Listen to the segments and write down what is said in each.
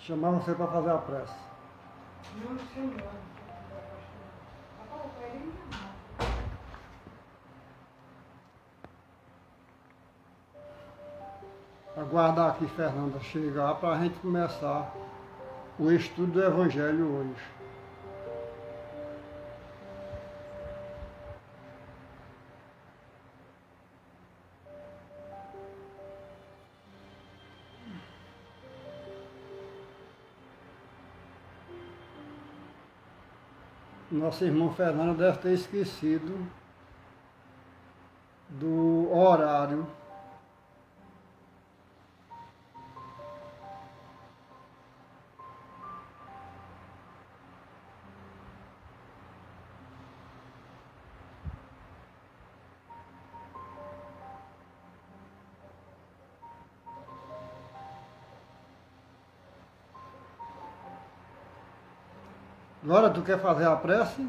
Chamar você para fazer a prece. Não, senhor. Aguardar aqui Fernanda chegar para a gente começar o estudo do Evangelho hoje. Nosso irmão Fernando deve ter esquecido do horário Glória, tu quer fazer a prece?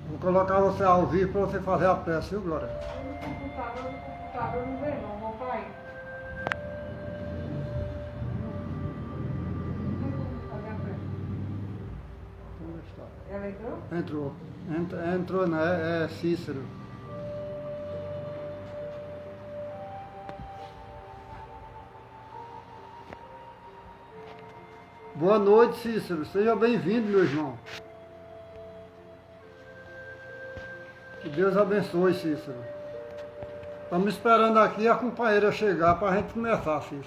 Vou colocar você ao vivo para você fazer a prece, viu, Glória? No computador não vem não, vou pai. Não tem como fazer a pressa. Onde está? Ela entrou? Entrou. Entrou, né? É Cícero. Boa noite, Cícero. Seja bem-vindo, meu irmão. Que Deus abençoe, Cícero. Estamos esperando aqui a companheira chegar para a gente começar, Cícero.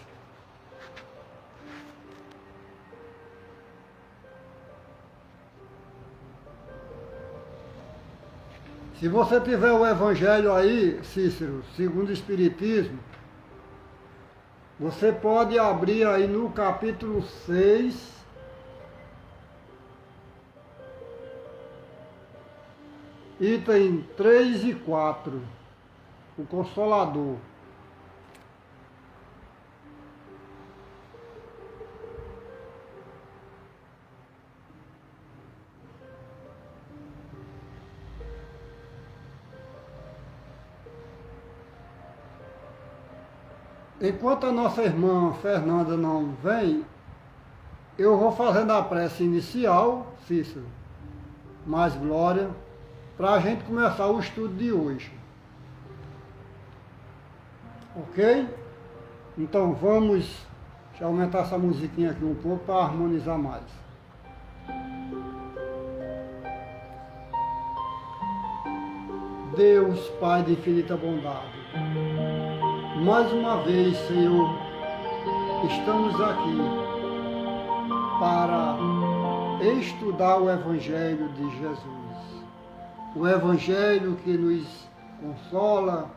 Se você tiver o Evangelho aí, Cícero, segundo o Espiritismo, você pode abrir aí no capítulo 6, item 3 e 4, o Consolador. Enquanto a nossa irmã Fernanda não vem, eu vou fazendo a prece inicial, Cícero, mais glória, para a gente começar o estudo de hoje. Ok? Então vamos, deixa eu aumentar essa musiquinha aqui um pouco para harmonizar mais. Deus, Pai de infinita bondade, mais uma vez, Senhor, estamos aqui para estudar o Evangelho de Jesus. O Evangelho que nos consola,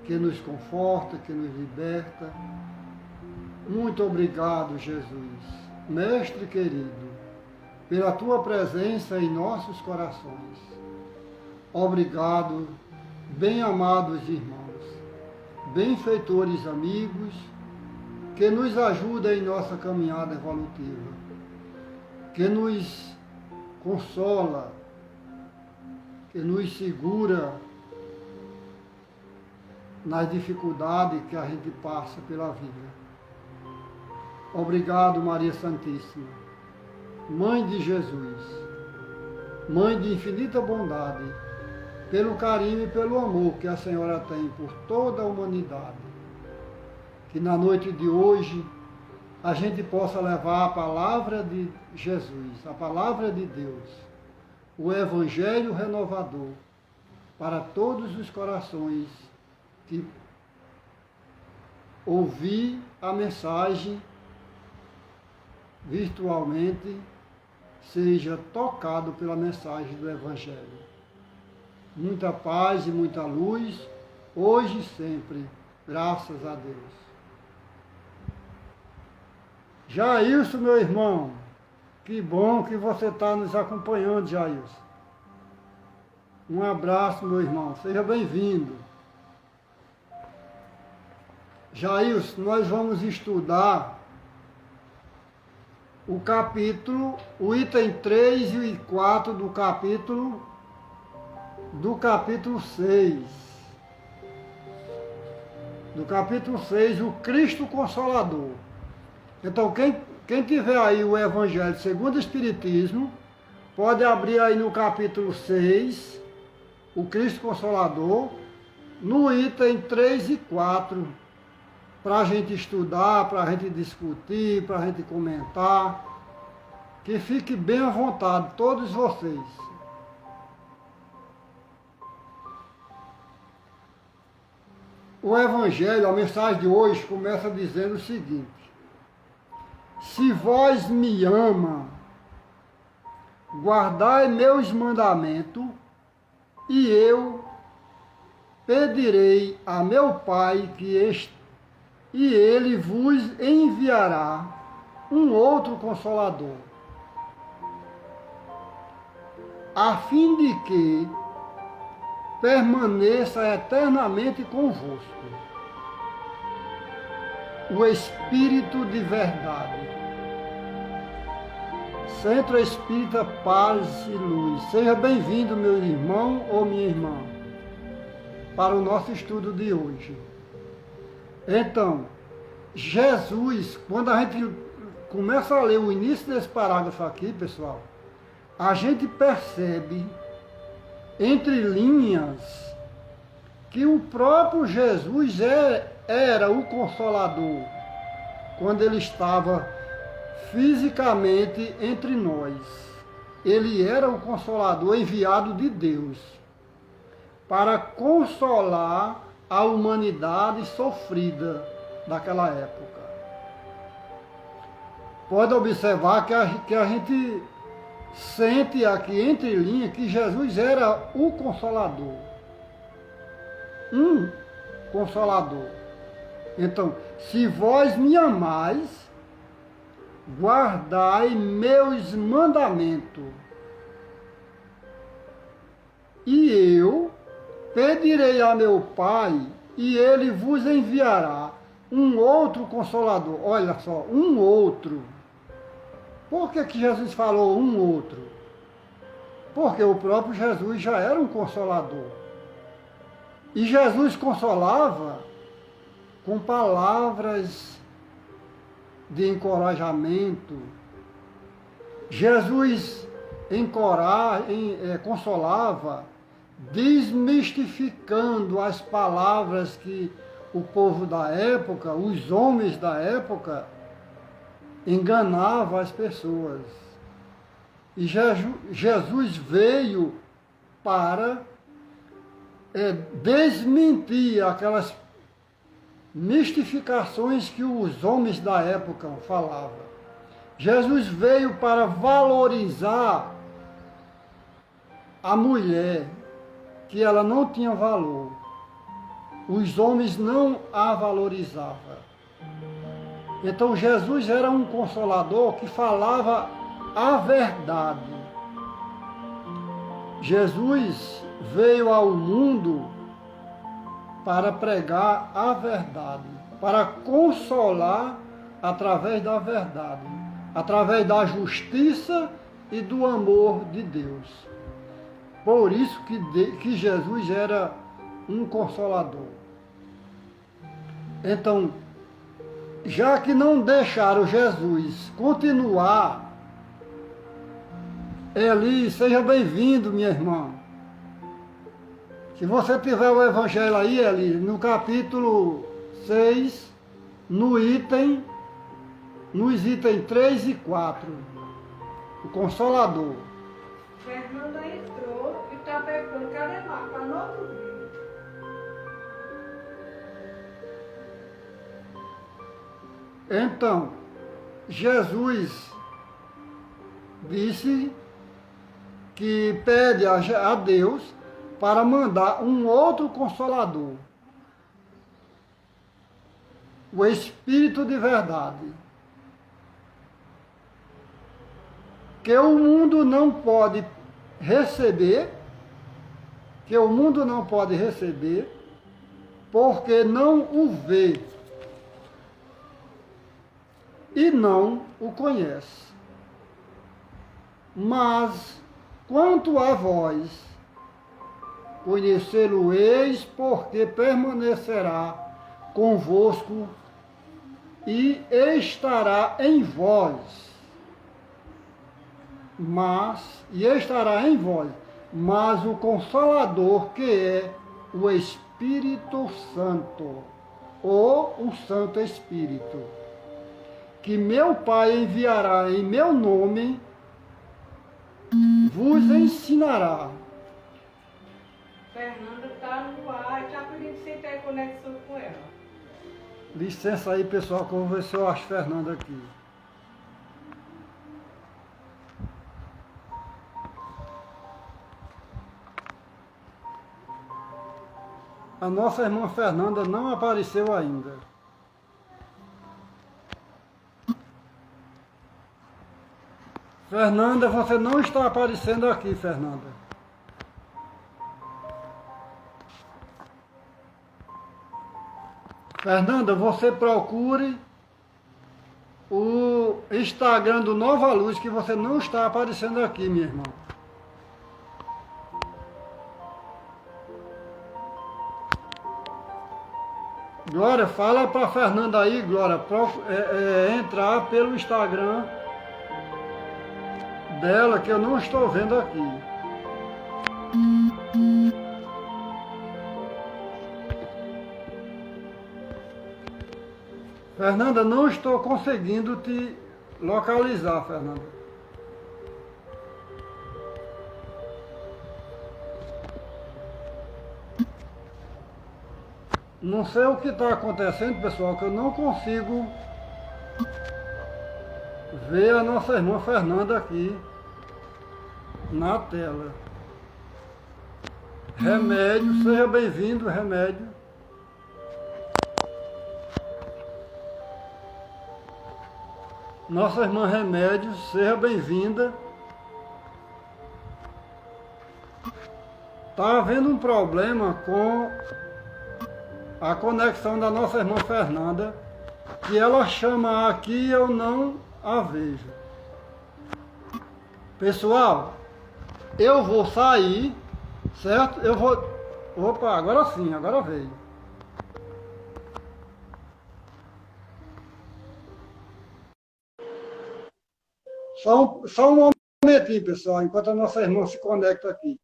que nos conforta, que nos liberta. Muito obrigado, Jesus, Mestre querido, pela Tua presença em nossos corações. Obrigado, bem-amados irmãos, benfeitores amigos, que nos ajuda em nossa caminhada evolutiva, que nos consola, que nos segura nas dificuldades que a gente passa pela vida. Obrigado, Maria Santíssima, Mãe de Jesus, Mãe de infinita bondade, pelo carinho e pelo amor que a Senhora tem por toda a humanidade. Que na noite de hoje a gente possa levar a palavra de Jesus, a palavra de Deus, o Evangelho renovador, para todos os corações que ouvir a mensagem virtualmente, seja tocado pela mensagem do Evangelho. Muita paz e muita luz, hoje e sempre, graças a Deus. Jailson, meu irmão, que bom que você está nos acompanhando, Jailson. Um abraço, meu irmão, seja bem-vindo. Jailson, nós vamos estudar o capítulo, o item 3 e 4 do capítulo 6. Do capítulo 6, o Cristo Consolador. Então, quem tiver aí o Evangelho segundo o Espiritismo, pode abrir aí no capítulo 6, o Cristo Consolador, no item 3 e 4, para a gente estudar, para a gente discutir, para a gente comentar. Que fique bem à vontade, todos vocês. O Evangelho, a mensagem de hoje, começa dizendo o seguinte: se vós me ama, guardai meus mandamentos, e eu pedirei a meu Pai e ele vos enviará um outro Consolador, a fim de que permaneça eternamente convosco, o Espírito de verdade. Centro Espírita Paz e Luz. Seja bem-vindo, meu irmão ou minha irmã, para o nosso estudo de hoje. Então, Jesus, quando a gente começa a ler o início desse parágrafo aqui, pessoal, a gente percebe, entre linhas, que o próprio Jesus era o Consolador, quando ele estava fisicamente entre nós. Ele era o Consolador enviado de Deus para consolar a humanidade sofrida daquela época. Pode observar que a gente sente aqui entre linhas que Jesus era o Consolador. Um Consolador. Então, se vós me amais, guardai meus mandamentos, e eu pedirei a meu Pai, e ele vos enviará um outro Consolador. Olha só, um outro. Por que Jesus falou um outro? Porque o próprio Jesus já era um Consolador. E Jesus consolava com palavras de encorajamento. Jesus consolava, desmistificando as palavras que o povo da época, os homens da época, enganavam as pessoas. E Jesus veio para desmentir aquelas mistificações que os homens da época falavam. Jesus veio para valorizar a mulher, que ela não tinha valor. Os homens não a valorizavam. Então Jesus era um consolador que falava a verdade. Jesus veio ao mundo para pregar a verdade, para consolar através da verdade, através da justiça e do amor de Deus. Por isso que Jesus era um consolador. Então, já que não deixaram Jesus continuar, Eli, seja bem-vindo, minha irmã. Se você tiver o Evangelho aí, Eli, no capítulo 6, nos itens 3 e 4, o Consolador. Fernanda entrou e está perguntando, cadê lá? Para não ouvir. Então, Jesus disse que pede a Deus para mandar um outro Consolador, o Espírito de verdade, que o mundo não pode receber, porque não o vê e não o conhece. Mas, quanto a vós, conhecê-lo-eis, porque permanecerá convosco e estará em vós. Mas o Consolador, que é o Espírito Santo, ou o Santo Espírito, que meu Pai enviará em meu nome, vos ensinará Fernanda está no ar e está pedindo se tem conexão com ela. Licença aí, pessoal, que eu vou ver se eu acho Fernanda aqui. A nossa irmã Fernanda não apareceu ainda. Fernanda, você não está aparecendo aqui, Fernanda. Fernanda, você procure o Instagram do Nova Luz, que você não está aparecendo aqui, minha irmã. Glória, fala para Fernanda aí, Glória, entrar pelo Instagram dela, que eu não estou vendo aqui. Fernanda, não estou conseguindo te localizar, Fernanda. Não sei o que está acontecendo, pessoal, que eu não consigo ver a nossa irmã Fernanda aqui na tela. Remédio, seja bem-vindo, Remédio. Nossa irmã Remédio, seja bem-vinda. Está havendo um problema com a conexão da nossa irmã Fernanda, que ela chama aqui e eu não a vejo. Pessoal, eu vou sair, certo? Eu vou... Opa, agora sim, agora veio. Só um momentinho, pessoal, enquanto a nossa irmã se conecta aqui.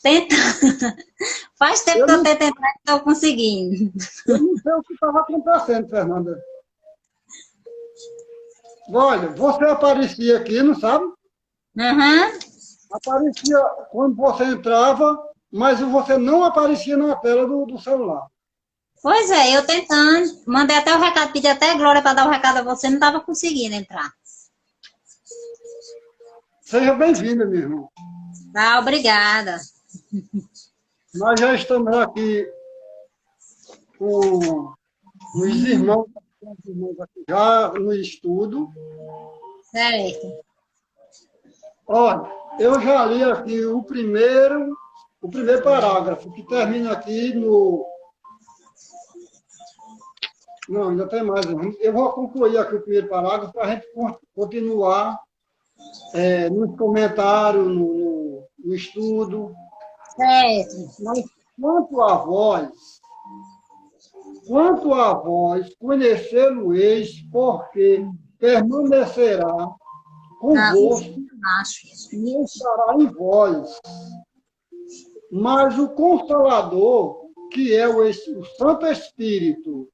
Tenta. Faz tempo que eu tento entrar e não estou conseguindo. Eu não sei o que estava acontecendo, Fernanda. Olha, você aparecia aqui, não sabe? Uhum. Aparecia quando você entrava, mas você não aparecia na tela do celular. Pois é, eu tentando. Mandei até o recado, pedi até a Glória para dar o recado a você, não estava conseguindo entrar. Seja bem-vinda, meu irmão. Ah, obrigada. Nós já estamos aqui com os irmãos aqui já no estudo. Certo. Olha, eu já li aqui o primeiro parágrafo, que termina aqui no... Não, ainda tem mais. Eu vou concluir aqui o primeiro parágrafo para a gente continuar nos comentários, no estudo. Certo. Mas quanto a vós, conhecê-lo-eis, porque permanecerá convosco e estará em vós. Mas o Consolador, que é o Santo Espírito,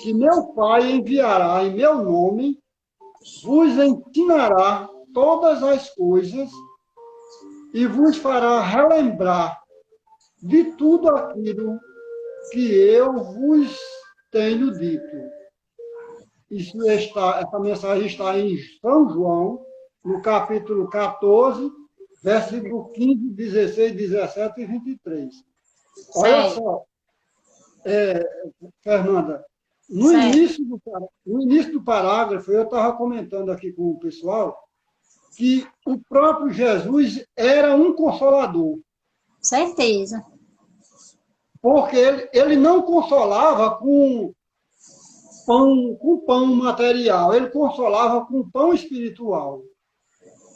que meu Pai enviará em meu nome, vos ensinará todas as coisas e vos fará relembrar de tudo aquilo que eu vos tenho dito. Essa mensagem está em São João, no capítulo 14, versículo 15, 16, 17 e 23. Olha só, Fernanda, no início do parágrafo, eu estava comentando aqui com o pessoal que o próprio Jesus era um consolador. Certeza. Porque ele não consolava com pão material, ele consolava com pão espiritual.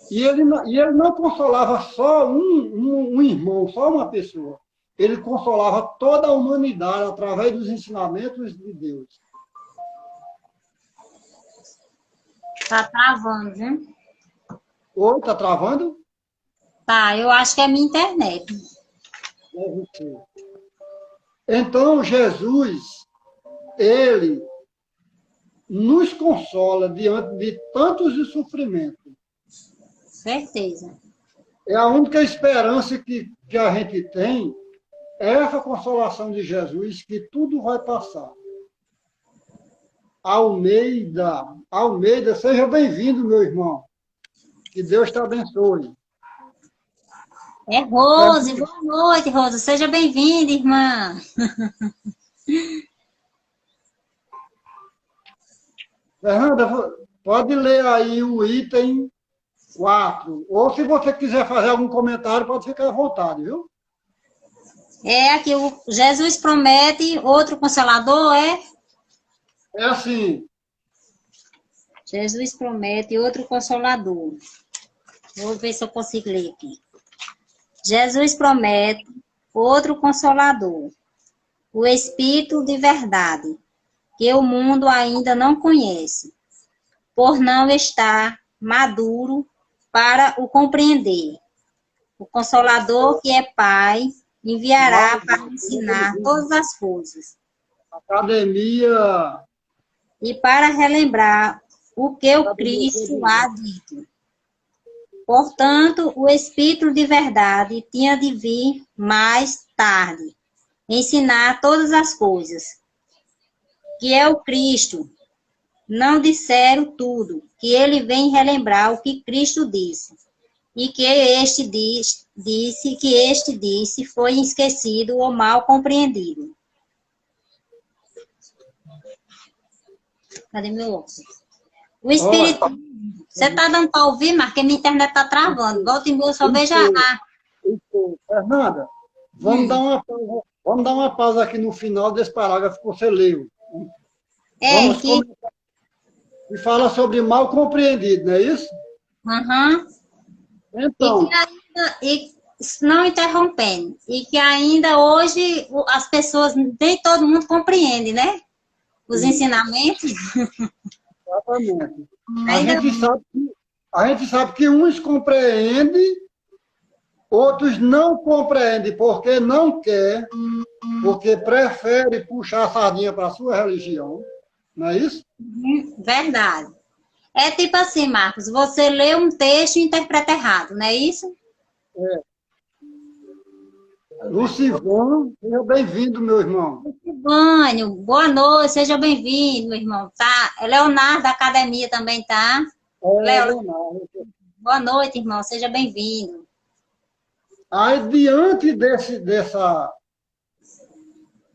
E ele não consolava só um irmão, só uma pessoa. Ele consolava toda a humanidade através dos ensinamentos de Deus. Tá travando, né? Oi, está travando? Tá, eu acho que é minha internet. Deve ser. Então, Jesus, ele nos consola diante de tantos sofrimentos. Certeza. É a única esperança que a gente tem, é essa consolação de Jesus, que tudo vai passar. Almeida, seja bem-vindo, meu irmão. Que Deus te abençoe. É Rose, boa noite, Rose. Seja bem-vinda, irmã. Fernanda, pode ler aí o item 4. Ou se você quiser fazer algum comentário, pode ficar à vontade, viu? É aqui, o Jesus promete outro consolador, é? É assim, Jesus promete outro consolador. Vou ver se eu consigo ler aqui. Jesus promete outro consolador, o Espírito de verdade, que o mundo ainda não conhece, por não estar maduro para o compreender. O Consolador, que é Pai, enviará para ensinar todas as coisas academia. e para relembrar o que o Cristo há dito. Portanto, o Espírito de verdade tinha de vir mais tarde, ensinar todas as coisas, que é o Cristo. Não disseram tudo, que ele vem relembrar o que Cristo disse, e que este disse foi esquecido ou mal compreendido. Cadê meu óculos? O Espírito... Você está dando para ouvir, mas que minha internet está travando. Volta em boa, só veja a... Fernanda, vamos dar uma pausa aqui no final desse parágrafo que você leu. Vamos que... E fala sobre mal compreendido, não é isso? Uhum. Então... não interrompendo, e que ainda hoje as pessoas, nem todo mundo compreende, né? Os ensinamentos. Exatamente. A gente sabe que uns compreendem, outros não compreendem porque não quer, porque prefere puxar a sardinha para a sua religião, não é isso? Verdade. É tipo assim, Marcos, você lê um texto e interpreta errado, não é isso? É. Lucivão, seja bem-vindo, meu irmão. Lucivânio, boa noite, seja bem-vindo, meu irmão. Tá? Leonardo da academia também tá? Leonardo. Boa noite, irmão, seja bem-vindo. Aí, diante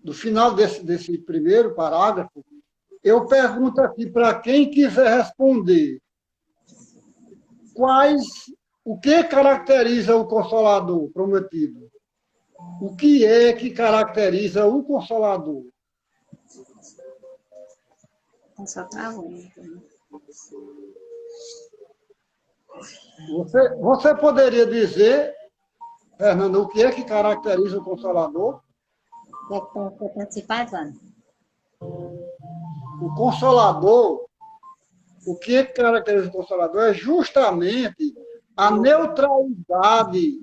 do final desse primeiro parágrafo, eu pergunto aqui para quem quiser responder: o que caracteriza o Consolador prometido? O que é que caracteriza o Consolador? Só travou. Você poderia dizer, Fernando, o que é que caracteriza o Consolador? Vou participar, Vânia. O Consolador, o que é que caracteriza o Consolador é justamente a neutralidade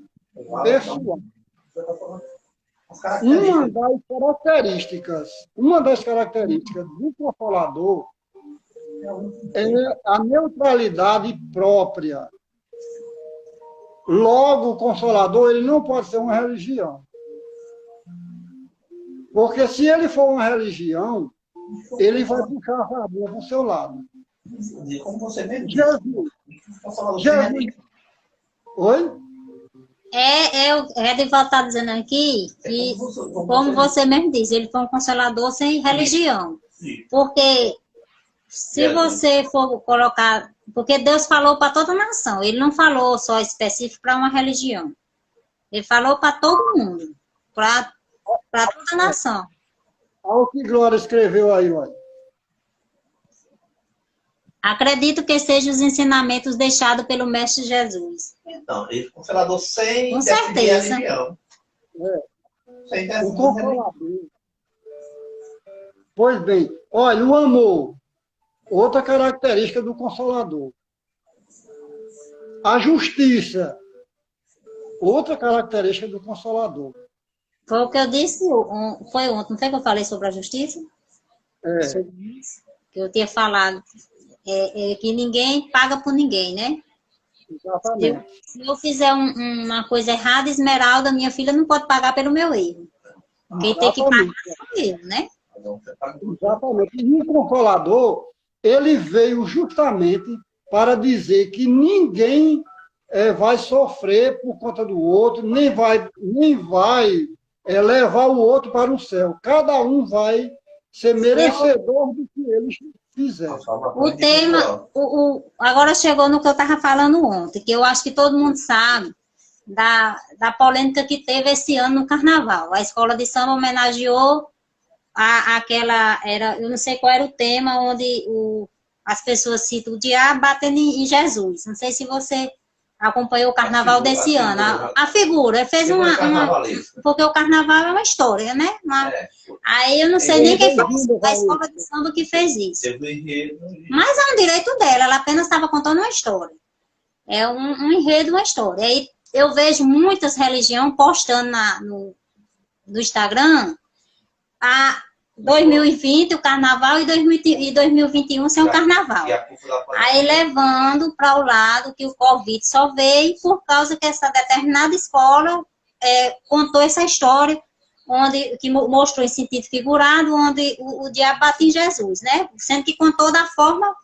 pessoal. Uma das características do Consolador é a neutralidade própria. Logo, o Consolador ele não pode ser uma religião. Porque se ele for uma religião, ele vai puxar a sardinha para o seu lado. Como você mesmo disse. Jesus. Oi? Edivaldo está dizendo aqui que, como você mesmo disse, ele foi um consolador sem religião. Porque se você for colocar... Porque Deus falou para toda nação, ele não falou só específico para uma religião. Ele falou para todo mundo, para toda nação. Olha o que Glória escreveu aí, olha. Acredito que sejam os ensinamentos deixados pelo Mestre Jesus. Então, ele foi consolador sem Com certeza. religião. Sem O Consolador. Pois bem, olha, o amor, outra característica do Consolador. A justiça, outra característica do Consolador. Foi o que eu disse, foi ontem, não foi que eu falei sobre a justiça? Que eu tinha falado, que ninguém paga por ninguém, né? Exatamente. Se eu fizer uma coisa errada, Esmeralda, minha filha, não pode pagar pelo meu erro. Quem tem que pagar sou eu, né? Exatamente. E o Consolador, ele veio justamente para dizer que ninguém vai sofrer por conta do outro, nem vai levar o outro para o céu. Cada um vai ser merecedor do que ele fizer. O tema, agora chegou no que eu estava falando ontem, que eu acho que todo mundo sabe da polêmica que teve esse ano no Carnaval. A escola de samba homenageou eu não sei qual era o tema, onde as pessoas citam o diabo batendo em Jesus. Não sei se você acompanhou o Carnaval desse ano. A figura, fez porque o Carnaval é uma história, né? Aí eu não sei nem quem foi a escola de samba que fez isso. Mas é um direito dela, ela apenas estava contando uma história. É um enredo, uma história. Aí eu vejo muitas religiões postando no Instagram 2020 o Carnaval e 2021 sem o Carnaval. Aí levando para o lado que o Covid só veio por causa que essa determinada escola contou essa história, que mostrou em sentido figurado, onde o diabo bate em Jesus, né? Sendo que contou da forma,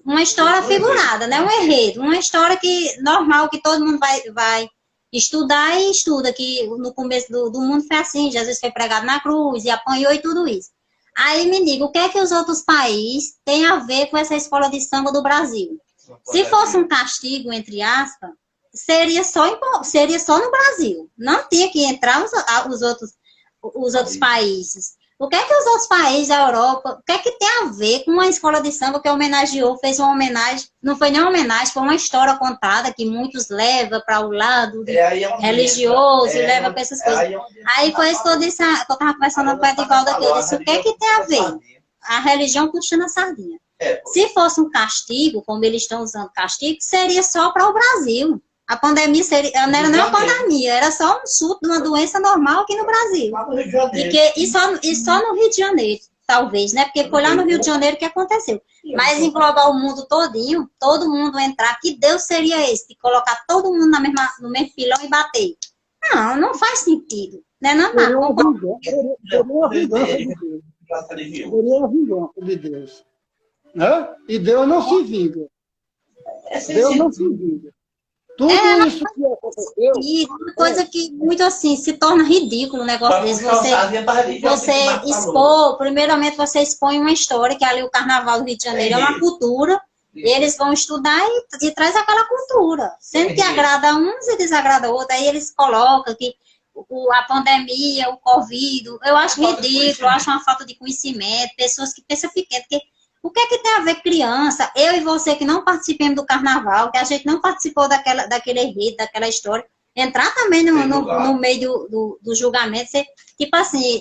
uma história figurada, né? Um enredo, uma história normal, que todo mundo vai estudar e estuda, que no começo do mundo foi assim, Jesus foi pregado na cruz e apanhou e tudo isso. Aí me diga, o que é que os outros países têm a ver com essa escola de samba do Brasil? Se fosse um castigo, entre aspas, seria só no Brasil. Não tinha que entrar os outros países. O que é que os outros países da Europa, o que é que tem a ver com uma escola de samba que homenageou, fez uma homenagem, não foi nem uma homenagem, foi uma história contada que muitos levam para o lado religioso, leva para essas coisas. Aí foi isso que eu estava conversando com o Edivaldo aqui, eu disse, o que é que tem a ver? A religião puxando a sardinha. Se fosse um castigo, como eles estão usando castigo, seria só para o Brasil. A pandemia não era nem uma pandemia, era só um surto de uma doença normal aqui no Brasil. E só no Rio de Janeiro, talvez, né? Porque foi lá no Rio de Janeiro que aconteceu. Mas englobar o mundo todinho, todo mundo entrar, que Deus seria esse? De colocar todo mundo no mesmo pilão e bater? Não faz sentido. Né? Seria uma vingança de Deus. Seria uma vingança de Deus. Né? E Deus não se vinga. Deus não se vinga. Tudo isso que aconteceu... E uma coisa que, muito assim, se torna ridículo o negócio desse. Você expor, primeiramente você expõe uma história, que ali o Carnaval do Rio de Janeiro é uma cultura, e eles vão estudar e traz aquela cultura. Sendo que agrada a uns e desagrada a outros, aí eles colocam que a pandemia, o Covid, eu acho ridículo, eu acho uma falta de conhecimento, pessoas que pensam pequeno, porque o que é que tem a ver criança? Eu e você que não participamos do Carnaval, que a gente não participou daquele enredo, daquela história, entrar também no meio do julgamento, tipo assim,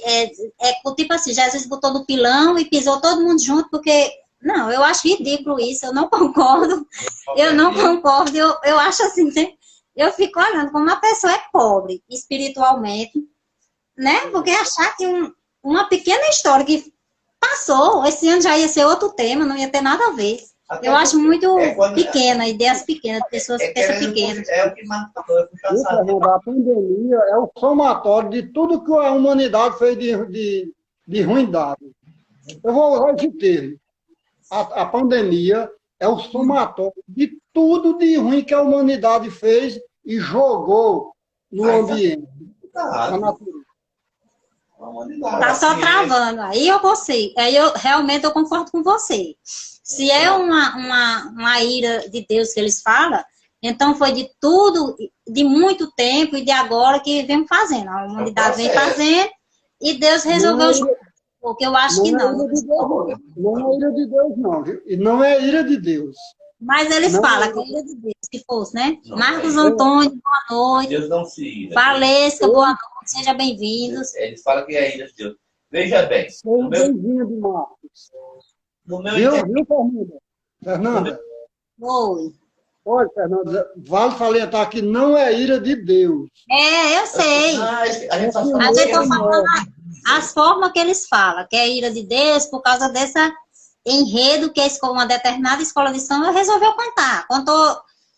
tipo assim, Jesus botou no pilão e pisou todo mundo junto, porque, não, eu acho ridículo isso, eu não concordo, eu acho assim, eu fico olhando como uma pessoa é pobre, espiritualmente, né, porque achar que uma pequena história que passou, esse ano já ia ser outro tema, não ia ter nada a ver. Eu acho muito pequena, ideias pequenas, pessoas que pensam pequenas. O que Marco falou, a pandemia é o somatório de tudo que a humanidade fez de ruindade. Eu vou usar esse termo. A pandemia é o somatório de tudo de ruim que a humanidade fez e jogou no ambiente, na natureza. Tá só travando. Aí eu realmente eu concordo com você. Se é uma ira de Deus que eles falam, então foi de tudo, de muito tempo e de agora que vem fazendo. A humanidade vem fazendo e Deus resolveu porque eu acho que não. Não é ira de Deus, não. E não é ira de Deus. Mas eles falam que é ira de Deus, se fosse, né? Marcos Antônio, boa noite. Deus não se ira. Valesca, boa noite. Sejam bem-vindos. Eles falam que é ira de Deus. Veja bem. Seja bem-vindo, Marcos. No meu Viu, Fernanda? Fernanda? Oi. Olha, Fernanda, vale salientar que não é ira de Deus. Eu sei. A gente tá A gente tá falando as formas que eles falam, que é a ira de Deus, por causa dessa enredo que uma determinada escola de samba resolveu contar.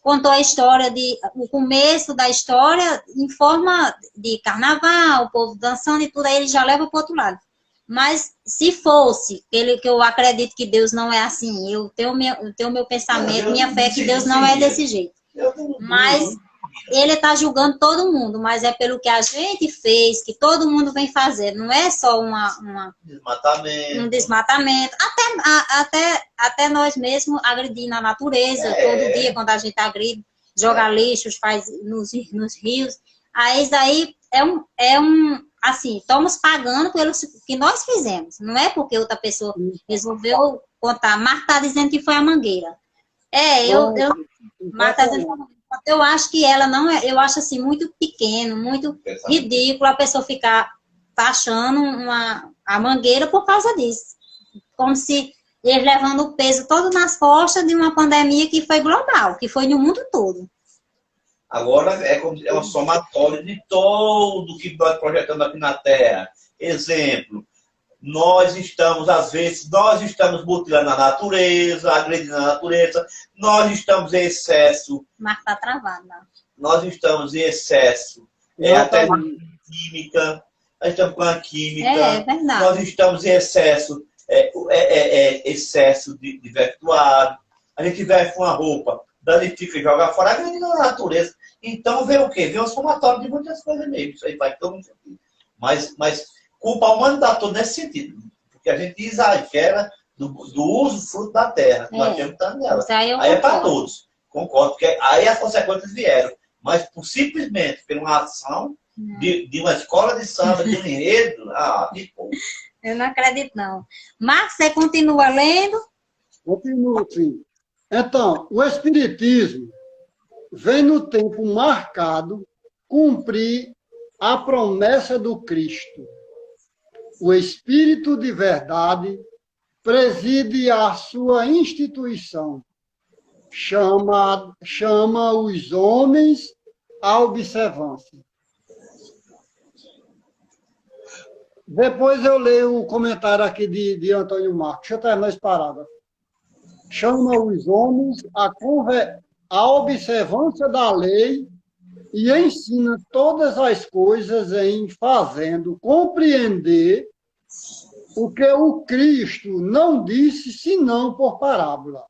Contou a história, o começo da história em forma de carnaval, o povo dançando e tudo, aí ele já leva para o outro lado. Mas se fosse, que eu acredito que Deus não é assim, eu tenho meu pensamento, minha fé que Deus não é desse jeito. Mas ele está julgando todo mundo, mas é pelo que a gente fez, que todo mundo vem fazer. Não é só um desmatamento. Até nós mesmos agredir a natureza, todo dia, quando a gente agride, joga lixos, faz nos rios. Aí isso aí assim, estamos pagando pelo que nós fizemos. Não é porque outra pessoa resolveu contar. Marta está dizendo que foi a Mangueira. Marta está dizendo que foi a Mangueira. Eu acho que ela não é, eu acho assim, muito pequeno, muito ridículo a pessoa ficar taxando a Mangueira por causa disso. Como se eles levando o peso todo nas costas de uma pandemia que foi global, que foi no mundo todo. Agora é um somatório de tudo que nós projetamos aqui na Terra. Exemplo, às vezes, nós estamos mutilando a natureza, agredindo a natureza, nós estamos em excesso. Mas está travado, não. Nós estamos em excesso. Até química, nós estamos com a química. É verdade. Nós estamos em excesso, excesso de vestuário. A gente veste uma roupa, danifica e joga fora, agredindo a natureza. Então, vem o quê? Vem um somatório de muitas coisas mesmo. Isso aí faz todo mundo sentido. Mas culpa a humanidade toda nesse sentido. Porque a gente exagera do uso fruto da terra. Que nós temos tanto nela. Aí é para todos. Concordo. Porque aí as consequências vieram. Mas simplesmente por uma ação de uma escola de samba, de um enredo, eu não acredito, não. Marcos, você continua lendo? Continuo, sim. Então, o Espiritismo vem no tempo marcado cumprir a promessa do Cristo. O Espírito de verdade preside a sua instituição. Chama os homens à observância. Depois eu leio o comentário aqui de Antônio Marcos. Deixa eu terminar esse parágrafo. Chama os homens à observância da lei e ensina todas as coisas em fazendo compreender o que o Cristo não disse senão por parábola.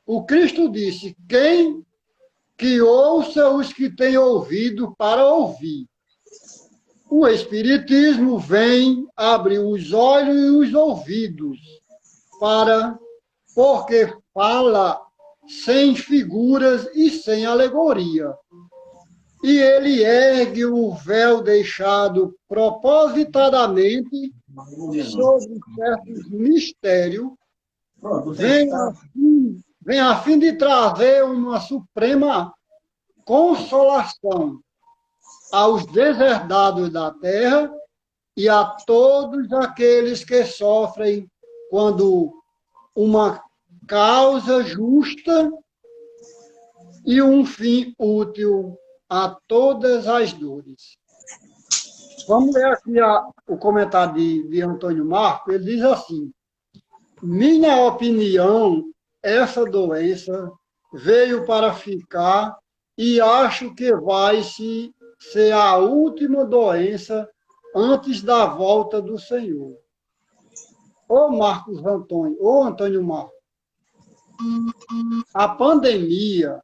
O Cristo disse que ouça os que têm ouvido para ouvir. O Espiritismo vem abrir os olhos e os ouvidos porque fala sem figuras e sem alegoria. E ele ergue o véu deixado propositadamente sobre certos mistérios, vem a fim de trazer uma suprema consolação aos deserdados da terra e a todos aqueles que sofrem quando uma causa justa e um fim útil a todas as dores. Vamos ler aqui o comentário de Antônio Marcos. Ele diz assim: minha opinião, essa doença veio para ficar e acho que vai ser a última doença antes da volta do Senhor. Ô Marcos Antônio, ô Antônio Marcos, a pandemia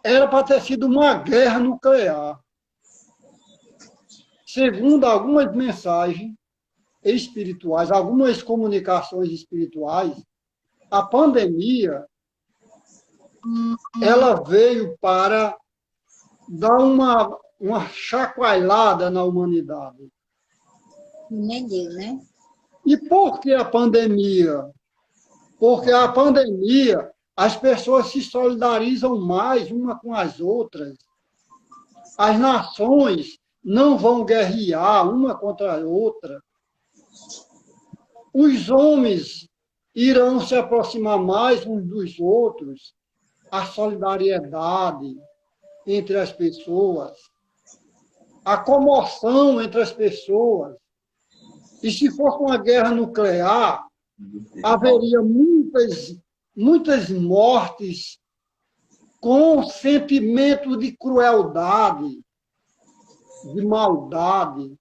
era para ter sido uma guerra nuclear. Segundo algumas mensagens espirituais, algumas comunicações espirituais, a pandemia ela veio para dar uma chacoalhada na humanidade. Nem Deus, né? E por que a pandemia? Porque a pandemia, as pessoas se solidarizam mais uma com as outras. As nações não vão guerrear uma contra a outra. Os homens irão se aproximar mais uns dos outros. A solidariedade entre as pessoas. a comoção entre as pessoas. E se fosse uma guerra nuclear, haveria muitas mortes com sentimento de crueldade, de maldade.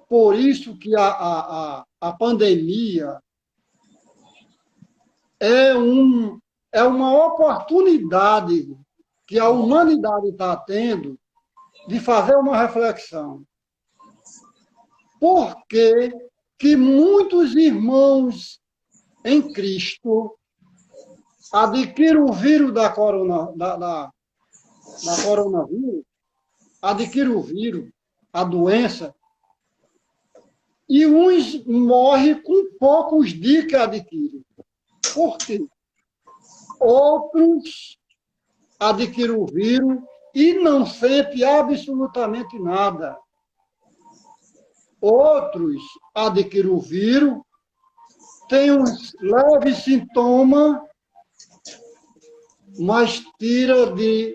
Por isso que a pandemia é uma oportunidade que a humanidade está tendo de fazer uma reflexão. Por que muitos irmãos em Cristo adquirem o vírus da coronavírus, adquirem o vírus, a doença, e uns morrem com poucos dias que adquirem. Por quê? Outros adquirem o vírus e não sentem absolutamente nada. Outros adquirem o vírus, têm uns leves sintomas, mas tira de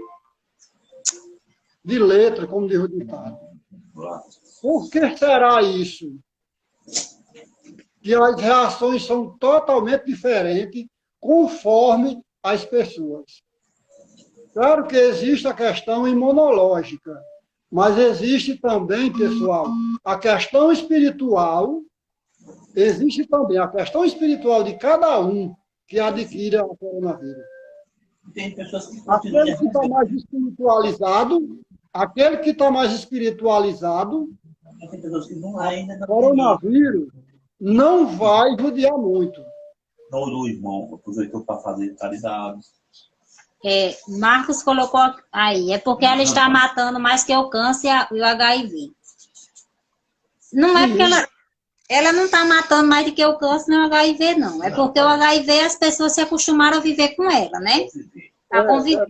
letra, como diz o ditado. Por que será isso? Que as reações são totalmente diferentes conforme as pessoas. Claro que existe a questão imunológica, mas existe também, pessoal, a questão espiritual, existe também a questão espiritual de cada um que adquire a coronavírus. Tem pessoas que aquele que está mais espiritualizado, tem pessoas que não ainda não coronavírus não vai judiar muito. não do irmão, aproveitou para fazer caridade. Marcos colocou aí, é porque ela está matando mais que o câncer e o HIV. Não é porque ela não está matando mais do que o câncer nem o HIV, não. É porque o HIV as pessoas se acostumaram a viver com ela, né? A conviver.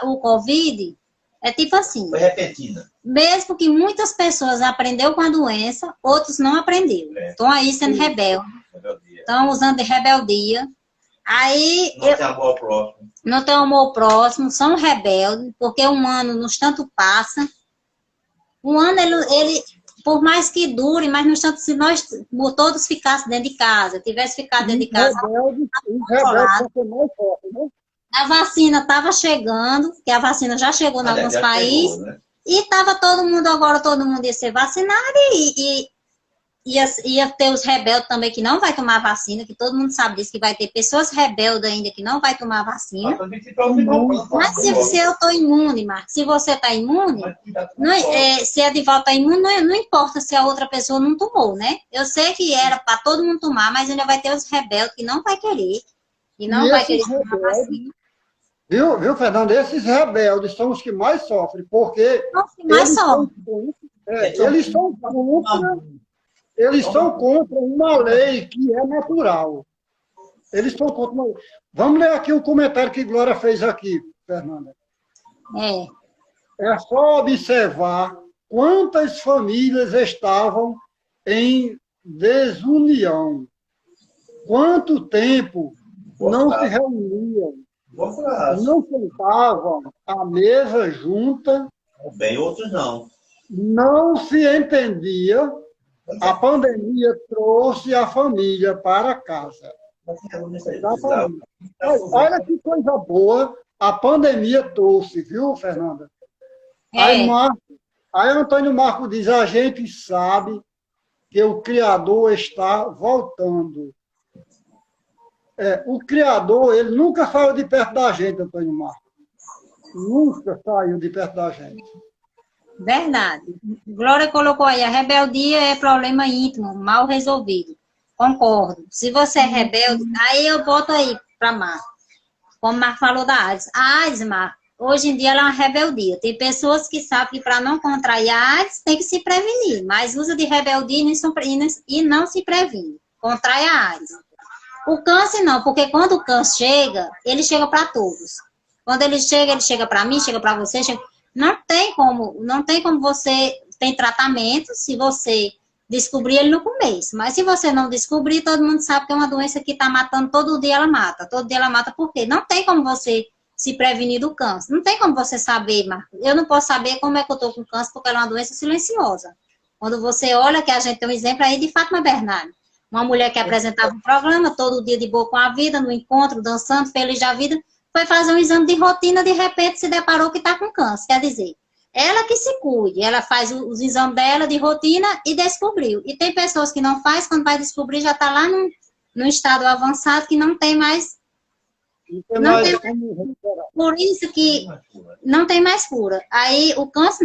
O Covid é tipo assim. Foi repentina. Mesmo que muitas pessoas aprenderam com a doença, outros não aprenderam. Estão aí sendo rebeldes. Estão usando de rebeldia. Aí, não tem amor ao próximo. Não tem amor ao próximo, são rebeldes, porque um ano nos tanto passa. Um ano, ele por mais que dure, mas no tanto, se nós todos ficassem dentro de casa, tivesse ficado dentro de casa... A vacina estava chegando, que a vacina já chegou em alguns países, chegou, né? E estava todo mundo ia ser vacinado e ia ter os rebeldes também que não vai tomar vacina, que todo mundo sabe disso, que vai ter pessoas rebeldes ainda que não vai tomar vacina. Mas se eu estou imune, Marcos, se você está imune, se a Divaldo está imune, não importa se a outra pessoa não tomou, né? Eu sei que era para todo mundo tomar, mas ainda vai ter os rebeldes que não vai querer, e não vai querer tomar vacina. Viu, Fernando? Esses rebeldes são os que mais sofrem, porque eles são contra uma lei que é natural. Eles são contra uma lei. Vamos ler aqui o comentário que Glória fez aqui, Fernanda. É só observar quantas famílias estavam em desunião. Quanto tempo não se reuniam. Não sentavam à mesa junta. Bem, outros não. Não se entendia. A pandemia trouxe a família para casa. Olha que coisa boa a pandemia trouxe, viu, Fernanda? Aí Antônio Marco diz, a gente sabe que o Criador está voltando. O Criador, ele nunca saiu de perto da gente, Antônio Marco. Nunca saiu de perto da gente. Verdade. Glória colocou aí, a rebeldia é problema íntimo, mal resolvido. Concordo. Se você é rebelde, aí eu boto aí para Marco. Como Marco falou da AIDS. A AIDS, Marco, hoje em dia ela é uma rebeldia. Tem pessoas que sabem que para não contrair a AIDS tem que se prevenir, mas usa de rebeldia e não se previne. Contrai a AIDS. O câncer não, porque quando o câncer chega, ele chega para todos. Quando ele chega para mim, chega para você, não tem como você tem tratamento se você descobrir ele no começo. Mas se você não descobrir, todo mundo sabe que é uma doença que está matando todo dia, ela mata. Todo dia ela mata, por quê? Não tem como você se prevenir do câncer. Não tem como você saber, Marcos. Eu não posso saber como é que eu estou com câncer, porque ela é uma doença silenciosa. Quando você olha, que a gente tem um exemplo aí de Fátima Bernardes, uma mulher que apresentava um programa, todo dia de boa com a vida, no encontro, dançando, feliz da vida, foi fazer um exame de rotina, de repente se deparou que está com câncer. Quer dizer, ela que se cuide, ela faz os exames dela de rotina e descobriu. E tem pessoas que não faz, quando vai descobrir, já está lá no estado avançado, que não tem mais. Não tem, por isso que não tem mais cura. Aí o câncer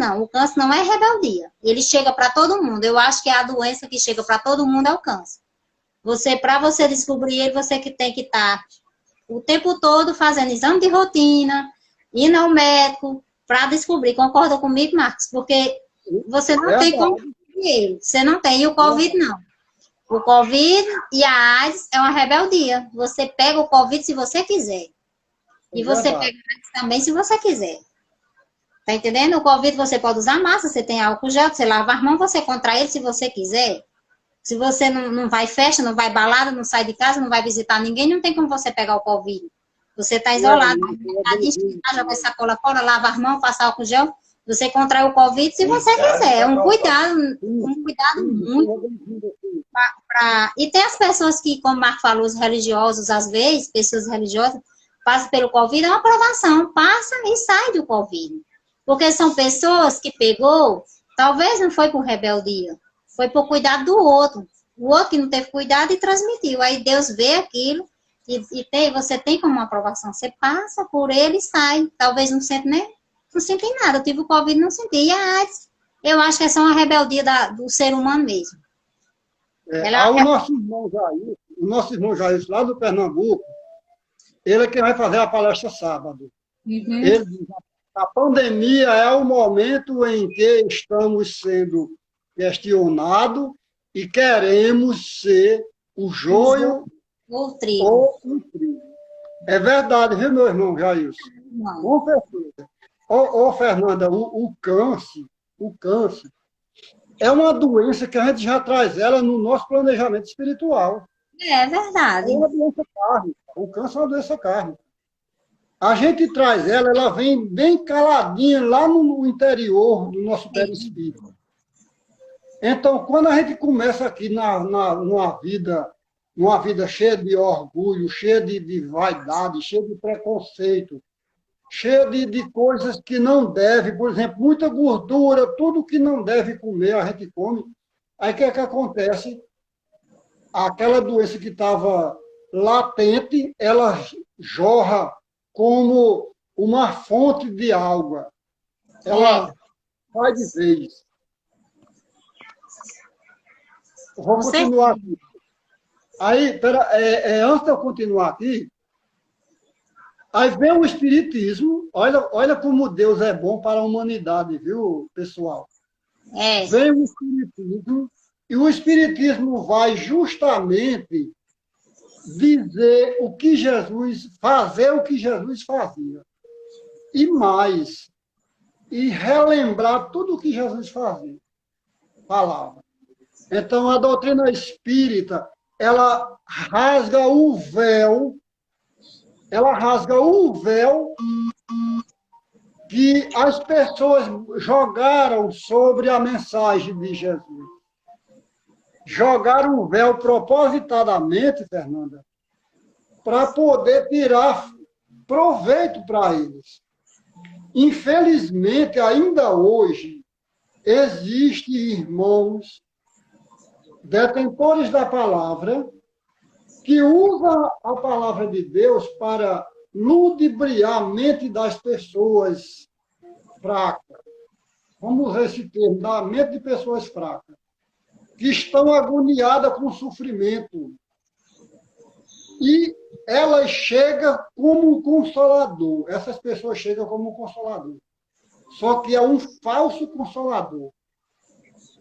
não é rebeldia. Ele chega para todo mundo. Eu acho que a doença que chega para todo mundo é o câncer. Para você descobrir ele, você que tem que estar o tempo todo fazendo exame de rotina, indo ao médico, para descobrir. Concorda comigo, Marcos? Porque você não tem como descobrir ele. Você não tem. E o Covid, não. O Covid e a AIDS é uma rebeldia. Você pega o Covid se você quiser. E você pega a AIDS também se você quiser. Tá entendendo? O Covid você pode usar máscara, você tem álcool gel, você lava as mãos, você contrai ele se você quiser. Se você não vai festa, não vai balada, não sai de casa, não vai visitar ninguém, não tem como você pegar o Covid. Você está isolado, está joga essa cola fora, lava as mãos, passa álcool gel, você contrai o Covid se você quiser. É um cuidado muito. E tem as pessoas que, como o Marco falou, os religiosos, às vezes, pessoas religiosas, passam pelo Covid, é uma aprovação, passa e sai do Covid. Porque são pessoas que pegou, talvez não foi por rebeldia, foi por cuidado do outro. O outro que não teve cuidado e transmitiu. Aí Deus vê aquilo você tem como uma aprovação. Você passa por ele e sai. Talvez não sente nem, não sente nada. Eu tive o Covid e não senti. E a AIDS, eu acho que é só uma rebeldia do ser humano mesmo. O nosso irmão Jair, lá do Pernambuco, ele é quem vai fazer a palestra sábado. Uhum. Ele diz, a pandemia é o momento em que estamos sendo questionados e queremos ser o joio ou o trigo. Ou o trigo. É verdade, viu, meu irmão Jailson? Com certeza. Ô, Fernanda, o câncer é uma doença que a gente já traz ela no nosso planejamento espiritual. É verdade. É uma doença kármica. O câncer é uma doença kármica. A gente traz ela vem bem caladinha lá no interior do nosso perispírito. Então, quando a gente começa aqui numa vida cheia de orgulho, cheia de vaidade, cheia de preconceito, cheia de coisas que não deve, por exemplo, muita gordura, tudo que não deve comer, a gente come. Aí o que é que acontece? Aquela doença que estava latente, ela jorra como uma fonte de água. Ela vai de vez. Vou continuar aqui. Aí, antes de eu continuar aqui, aí vem o Espiritismo. Olha como Deus é bom para a humanidade, viu, pessoal? Vem o Espiritismo, e o Espiritismo vai justamente dizer fazer o que Jesus fazia. E mais, e relembrar tudo o que Jesus fazia. Falava. Então, a doutrina espírita, ela rasga o véu que as pessoas jogaram sobre a mensagem de Jesus. Jogaram o véu propositadamente, Fernanda, para poder tirar proveito para eles. Infelizmente, ainda hoje, existem irmãos detentores da palavra que usam a palavra de Deus para ludibriar a mente das pessoas fracas. Vamos usar esse termo, da mente de pessoas fracas, que estão agoniadas com sofrimento. E elas chegam como um consolador. Essas pessoas chegam como um consolador. Só que é um falso consolador.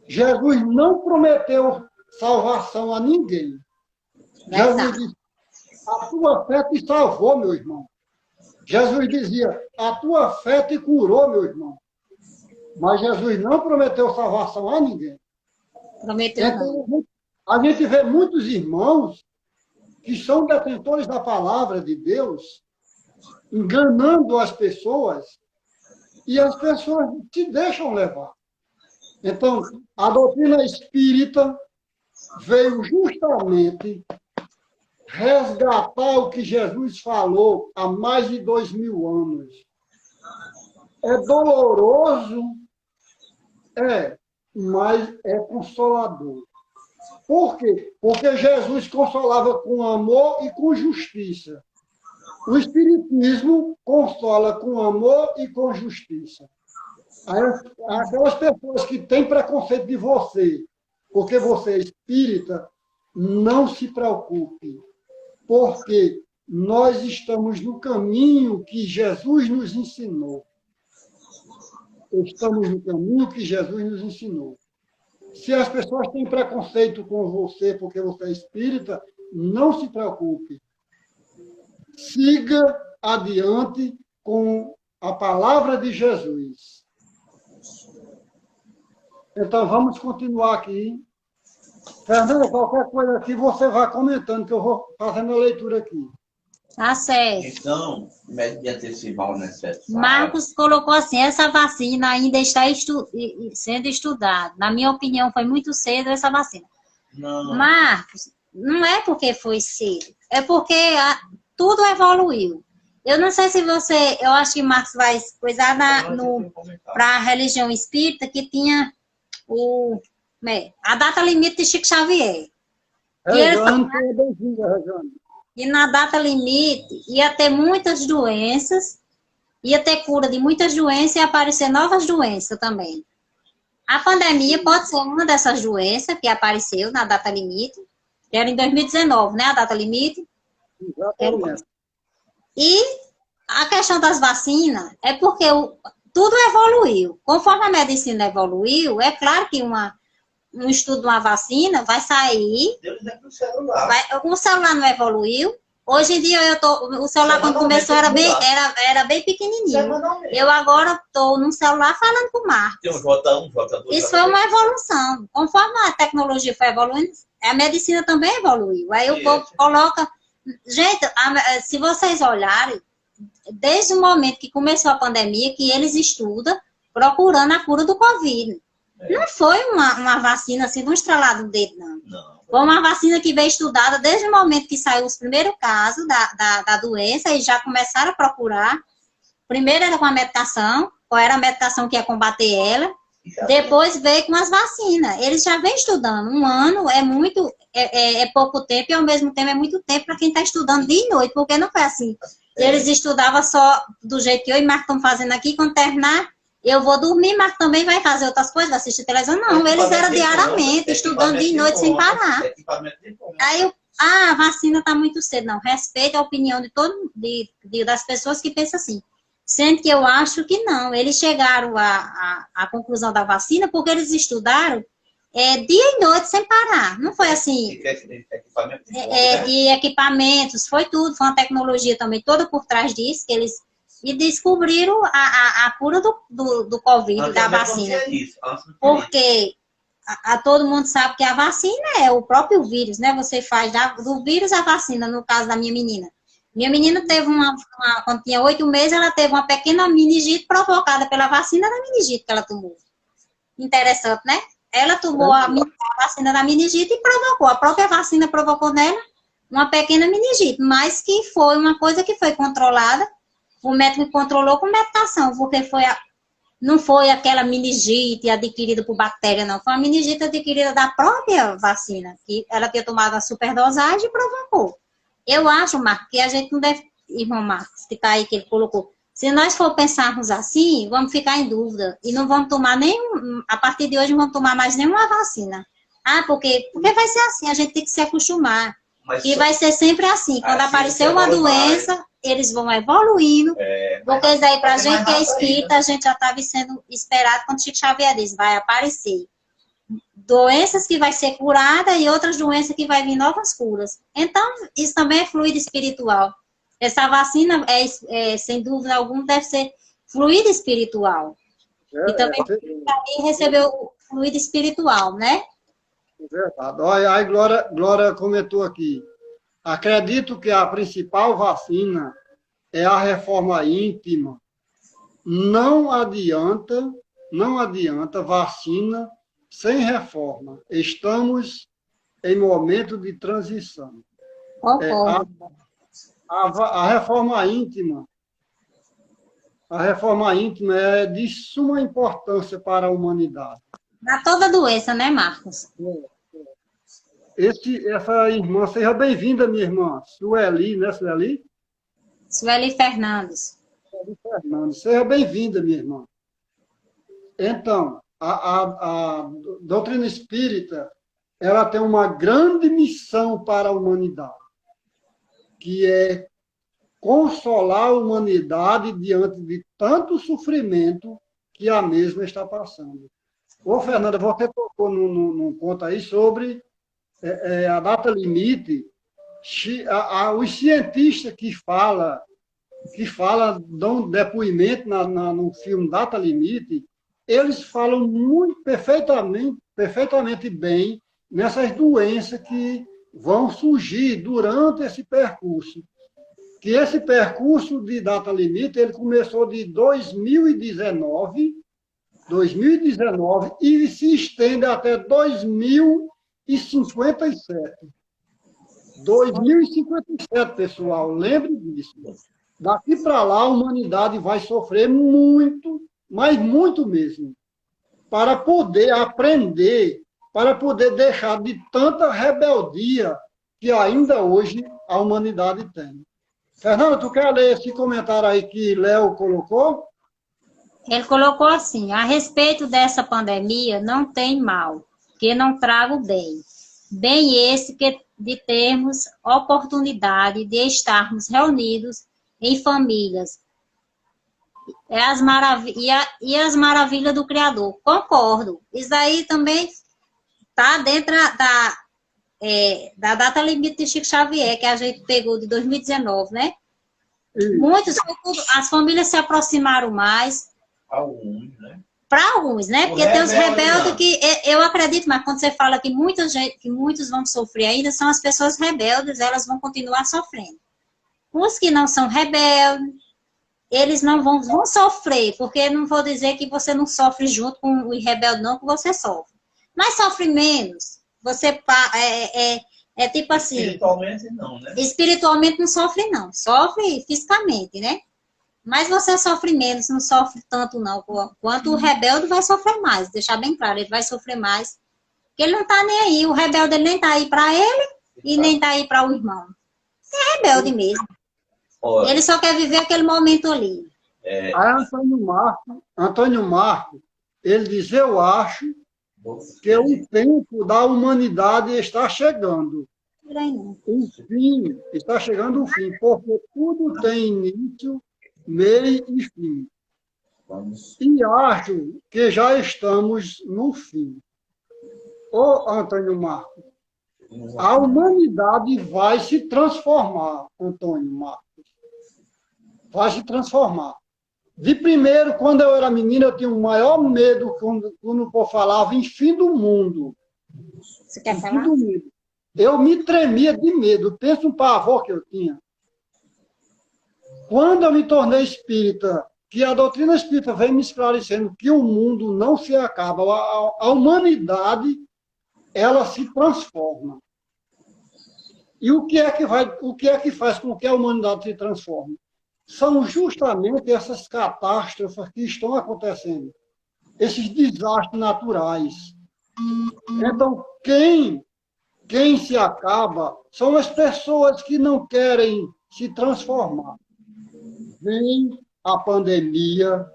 Jesus não prometeu salvação a ninguém. Jesus disse, a tua fé te salvou, meu irmão. Jesus dizia, a tua fé te curou, meu irmão. Mas Jesus não prometeu salvação a ninguém. Prometeu então, não. A gente vê muitos irmãos que são detentores da palavra de Deus enganando as pessoas e as pessoas se deixam levar. Então, a doutrina espírita veio justamente resgatar o que Jesus falou há mais de 2000 anos. É doloroso, mas é consolador. Por quê? Porque Jesus consolava com amor e com justiça. O Espiritismo consola com amor e com justiça. Aquelas pessoas que têm preconceito de você, porque você é espírita, não se preocupe, porque nós estamos no caminho que Jesus nos ensinou. Estamos no caminho que Jesus nos ensinou. Se as pessoas têm preconceito com você porque você é espírita, não se preocupe. Siga adiante com a palavra de Jesus. Então, vamos continuar aqui. Fernanda, qualquer coisa aqui, você vai comentando, que eu vou fazendo a leitura aqui. Tá certo. Então, mediante esse mal necessário. Marcos colocou assim, essa vacina ainda está sendo estudada. Na minha opinião, foi muito cedo essa vacina. Não. Marcos, não é porque foi cedo, é porque tudo evoluiu. Eu não sei se você, eu acho que Marcos vai coisar para a religião espírita, que tinha a data limite de Chico Xavier. E na data limite ia ter muitas doenças, ia ter cura de muitas doenças e aparecer novas doenças também. A pandemia pode ser uma dessas doenças que apareceu na data limite, que era em 2019, né, a data limite. Exatamente. E a questão das vacinas é porque tudo evoluiu. Conforme a medicina evoluiu, é claro que um estudo de uma vacina vai sair. O celular não evoluiu. Hoje em dia, o celular quando começou era bem pequenininho. Eu agora estou num celular falando com o Marcos. Tem um J1, J2. Isso foi uma evolução. Conforme a tecnologia foi evoluindo, a medicina também evoluiu. Aí o povo coloca... Gente, se vocês olharem, desde o momento que começou a pandemia, que eles estudam procurando a cura do Covid. Não foi uma vacina assim, de um estralado do dedo, não. Foi uma vacina que veio estudada desde o momento que saiu os primeiros casos da doença, e já começaram a procurar. Primeiro era com a medicação, qual era a medicação que ia combater ela. Depois veio com as vacinas. Eles já vêm estudando. Um ano é pouco tempo, e ao mesmo tempo é muito tempo para quem está estudando dia e noite, porque não foi assim. Eles estudavam só do jeito que eu e Marco estamos fazendo aqui, quando terminar, eu vou dormir, Marco também vai fazer outras coisas, vai assistir televisão. Não, eles eram diariamente, estudando dia e noite sem parar. Aí a vacina está muito cedo. Não, respeito a opinião das pessoas que pensam assim. Sendo que eu acho que não. Eles chegaram à conclusão da vacina porque eles estudaram dia e noite sem parar. Não foi assim. E equipamentos, foi tudo. Foi uma tecnologia também toda por trás disso, que eles descobriram a cura do Covid, da vacina. Porque todo mundo sabe que a vacina é o próprio vírus, né? Você faz do vírus a vacina, no caso da minha menina. Minha menina teve quando tinha 8 meses, ela teve uma pequena meningite provocada pela vacina da meningite que ela tomou. Interessante, né? Ela tomou a vacina da meningite e provocou. A própria vacina provocou nela uma pequena meningite, mas que foi uma coisa que foi controlada. O médico controlou com medicação, porque não foi aquela meningite adquirida por bactéria, não. Foi uma meningite adquirida da própria vacina, que ela tinha tomado a superdosagem e provocou. Eu acho, Marcos, que a gente não deve... Irmão Marcos, que está aí, que ele colocou. Se nós for pensarmos assim, vamos ficar em dúvida. E não vamos tomar a partir de hoje, não vamos tomar mais nenhuma vacina. Porque vai ser assim, a gente tem que se acostumar. E vai ser sempre assim. Quando aparecer uma doença, eles vão evoluindo. Porque isso aí, para a gente que é espírita, a gente já estava sendo esperado quando Chico Xavier diz, vai aparecer doenças que vai ser curada e outras doenças que vai vir novas curas. Então, isso também é fluido espiritual. Essa vacina, sem dúvida alguma, deve ser fluido espiritual. E também recebeu o fluido espiritual, né? Verdade. Olha, aí Glória comentou aqui. Acredito que a principal vacina é a reforma íntima. Não adianta vacina sem reforma. Estamos em momento de transição. Concordo. A reforma íntima é de suma importância para a humanidade. Dá toda doença, né, Marcos? Essa irmã, seja bem-vinda, minha irmã, Sueli, né, Sueli? Sueli Fernandes. Sueli Fernandes, seja bem-vinda, minha irmã. Então, a doutrina espírita, ela tem uma grande missão para a humanidade, que é consolar a humanidade diante de tanto sofrimento que a mesma está passando. Ô, Fernanda, você tocou num ponto aí sobre a data limite. Os cientistas que dão depoimento no filme Data Limite, eles falam muito perfeitamente bem nessas doenças que vão surgir durante esse percurso. Que esse percurso de data limite, ele começou de 2019 e se estende até 2057. 2057, pessoal, lembre disso. Daqui para lá, a humanidade vai sofrer muito, mas muito mesmo, para poder aprender, para poder deixar de tanta rebeldia que ainda hoje a humanidade tem. Fernanda, tu quer ler esse comentário aí que Léo colocou? Ele colocou assim: a respeito dessa pandemia, não tem mal, que não traga o bem. Bem esse que de termos oportunidade de estarmos reunidos em famílias. As maravilhas do Criador. Concordo. Isso aí também está dentro da data limite de Chico Xavier, que a gente pegou de 2019, né? As famílias se aproximaram mais. Para alguns, né? Porque tem os rebeldes que eu acredito, mas quando você fala que muitos vão sofrer ainda, são as pessoas rebeldes, elas vão continuar sofrendo. Os que não são rebeldes, eles não vão sofrer, porque não vou dizer que você não sofre junto com o rebelde, não, que você sofre. Mas sofre menos. Você é tipo assim. Espiritualmente não, né? Espiritualmente não sofre, não. Sofre fisicamente, né? Mas você sofre menos, não sofre tanto, não. Quanto o rebelde vai sofrer mais. Deixar bem claro, ele vai sofrer mais. Porque ele não tá nem aí. O rebelde ele nem tá aí para ele e nem tá aí para o irmão. É rebelde mesmo. Olha, ele só quer viver aquele momento ali. Aí Antônio Marco, ele diz: eu acho que o tempo da humanidade está chegando. O fim, está chegando o fim, porque tudo tem início, meio e fim. E acho que já estamos no fim. Ô, Antônio Marco, a humanidade vai se transformar, Antônio Marco. Vai se transformar. De primeiro, quando eu era menina, eu tinha o maior medo quando o povo falava em fim do mundo. Você quer falar? Eu me tremia de medo. Pensa um pavor que eu tinha. Quando eu me tornei espírita, que a doutrina espírita vem me esclarecendo que o mundo não se acaba, a humanidade, ela se transforma. E o que é que faz com que a humanidade se transforme? São justamente essas catástrofes que estão acontecendo, esses desastres naturais. Então, quem se acaba são as pessoas que não querem se transformar. Vem a pandemia,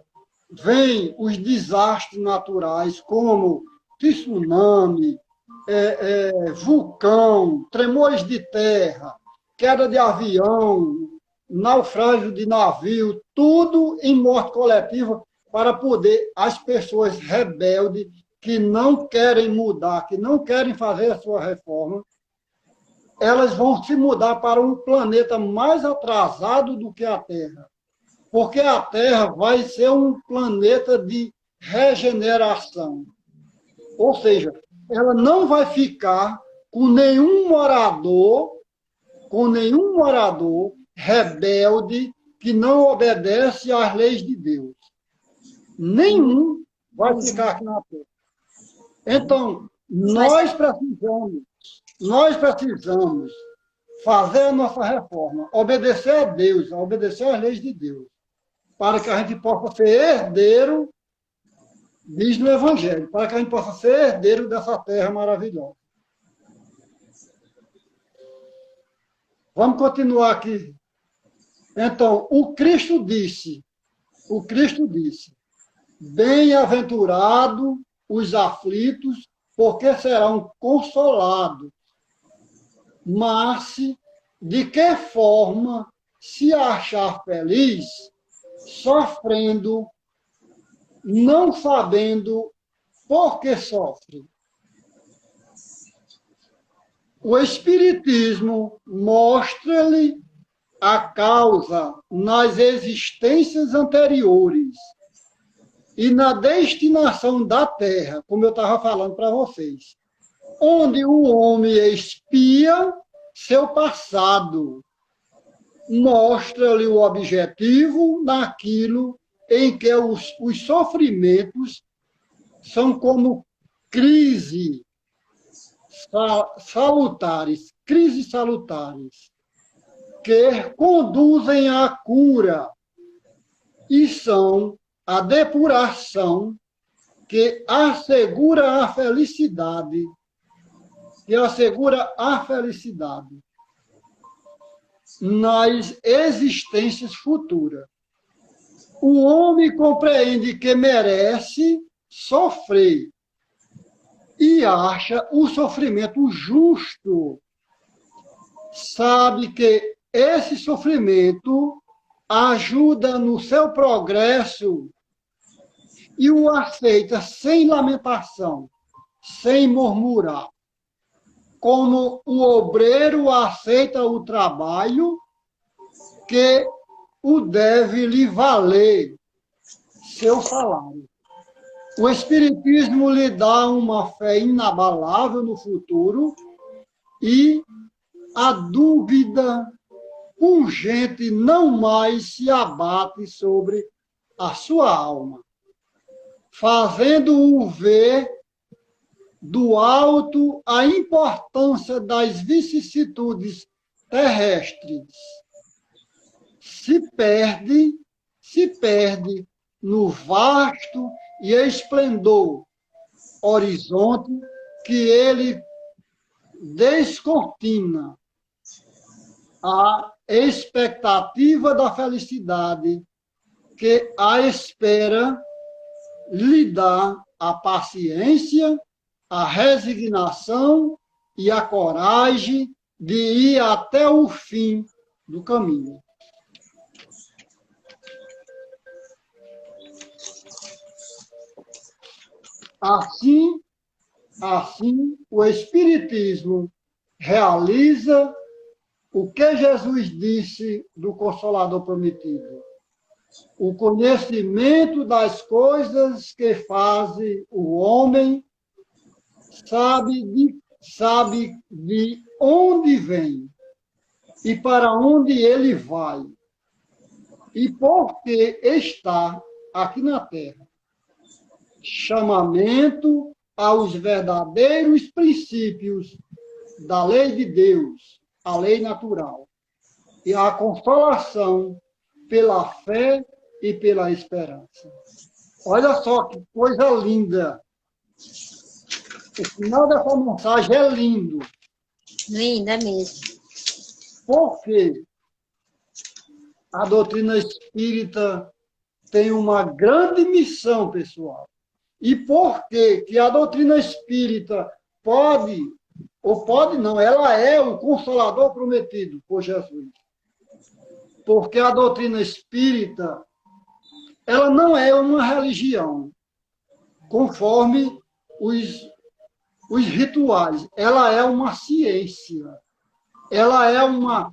vem os desastres naturais, como tsunami, vulcão, tremores de terra, queda de avião, naufrágio de navio, tudo em morte coletiva para poder as pessoas rebeldes que não querem mudar, que não querem fazer a sua reforma, elas vão se mudar para um planeta mais atrasado do que a Terra. Porque a Terra vai ser um planeta de regeneração. Ou seja, ela não vai ficar com nenhum morador rebelde que não obedece às leis de Deus. Nenhum vai ficar aqui na terra. Então, nós precisamos fazer a nossa reforma, obedecer a Deus, obedecer às leis de Deus, para que a gente possa ser herdeiro, diz no Evangelho, para que a gente possa ser herdeiro dessa terra maravilhosa. Vamos continuar aqui. Então, o Cristo disse, bem-aventurado os aflitos, porque serão consolados. Mas, de que forma se achar feliz, sofrendo, não sabendo por que sofre? O Espiritismo mostra-lhe a causa nas existências anteriores e na destinação da Terra, como eu estava falando para vocês, onde o homem expia seu passado, mostra-lhe o objetivo naquilo em que os sofrimentos são como crises salutares, que conduzem à cura e são a depuração que assegura a felicidade, nas existências futuras. O homem compreende que merece sofrer e acha o sofrimento justo. Sabe que esse sofrimento ajuda no seu progresso e o aceita sem lamentação, sem murmurar. Como o obreiro aceita o trabalho que o deve lhe valer seu salário. O Espiritismo lhe dá uma fé inabalável no futuro e a dúvida pungente não mais se abate sobre a sua alma, fazendo-o ver do alto a importância das vicissitudes terrestres. Se perde no vasto e esplendor horizonte que ele descortina a expectativa da felicidade que a espera lhe dá a paciência, a resignação e a coragem de ir até o fim do caminho. Assim, o Espiritismo realiza o que Jesus disse do Consolador prometido: o conhecimento das coisas que fazem o homem, sabe de onde vem e para onde ele vai, e por que está aqui na Terra. Chamamento aos verdadeiros princípios da lei de Deus, a lei natural, e a consolação pela fé e pela esperança. Olha só que coisa linda. O final dessa mensagem é lindo. Linda mesmo. Porque a doutrina espírita tem uma grande missão, pessoal. E por que a doutrina espírita pode, ou pode não, ela é o Consolador prometido por Jesus. Porque a doutrina espírita, ela não é uma religião, conforme os rituais. Ela é uma ciência. Ela é uma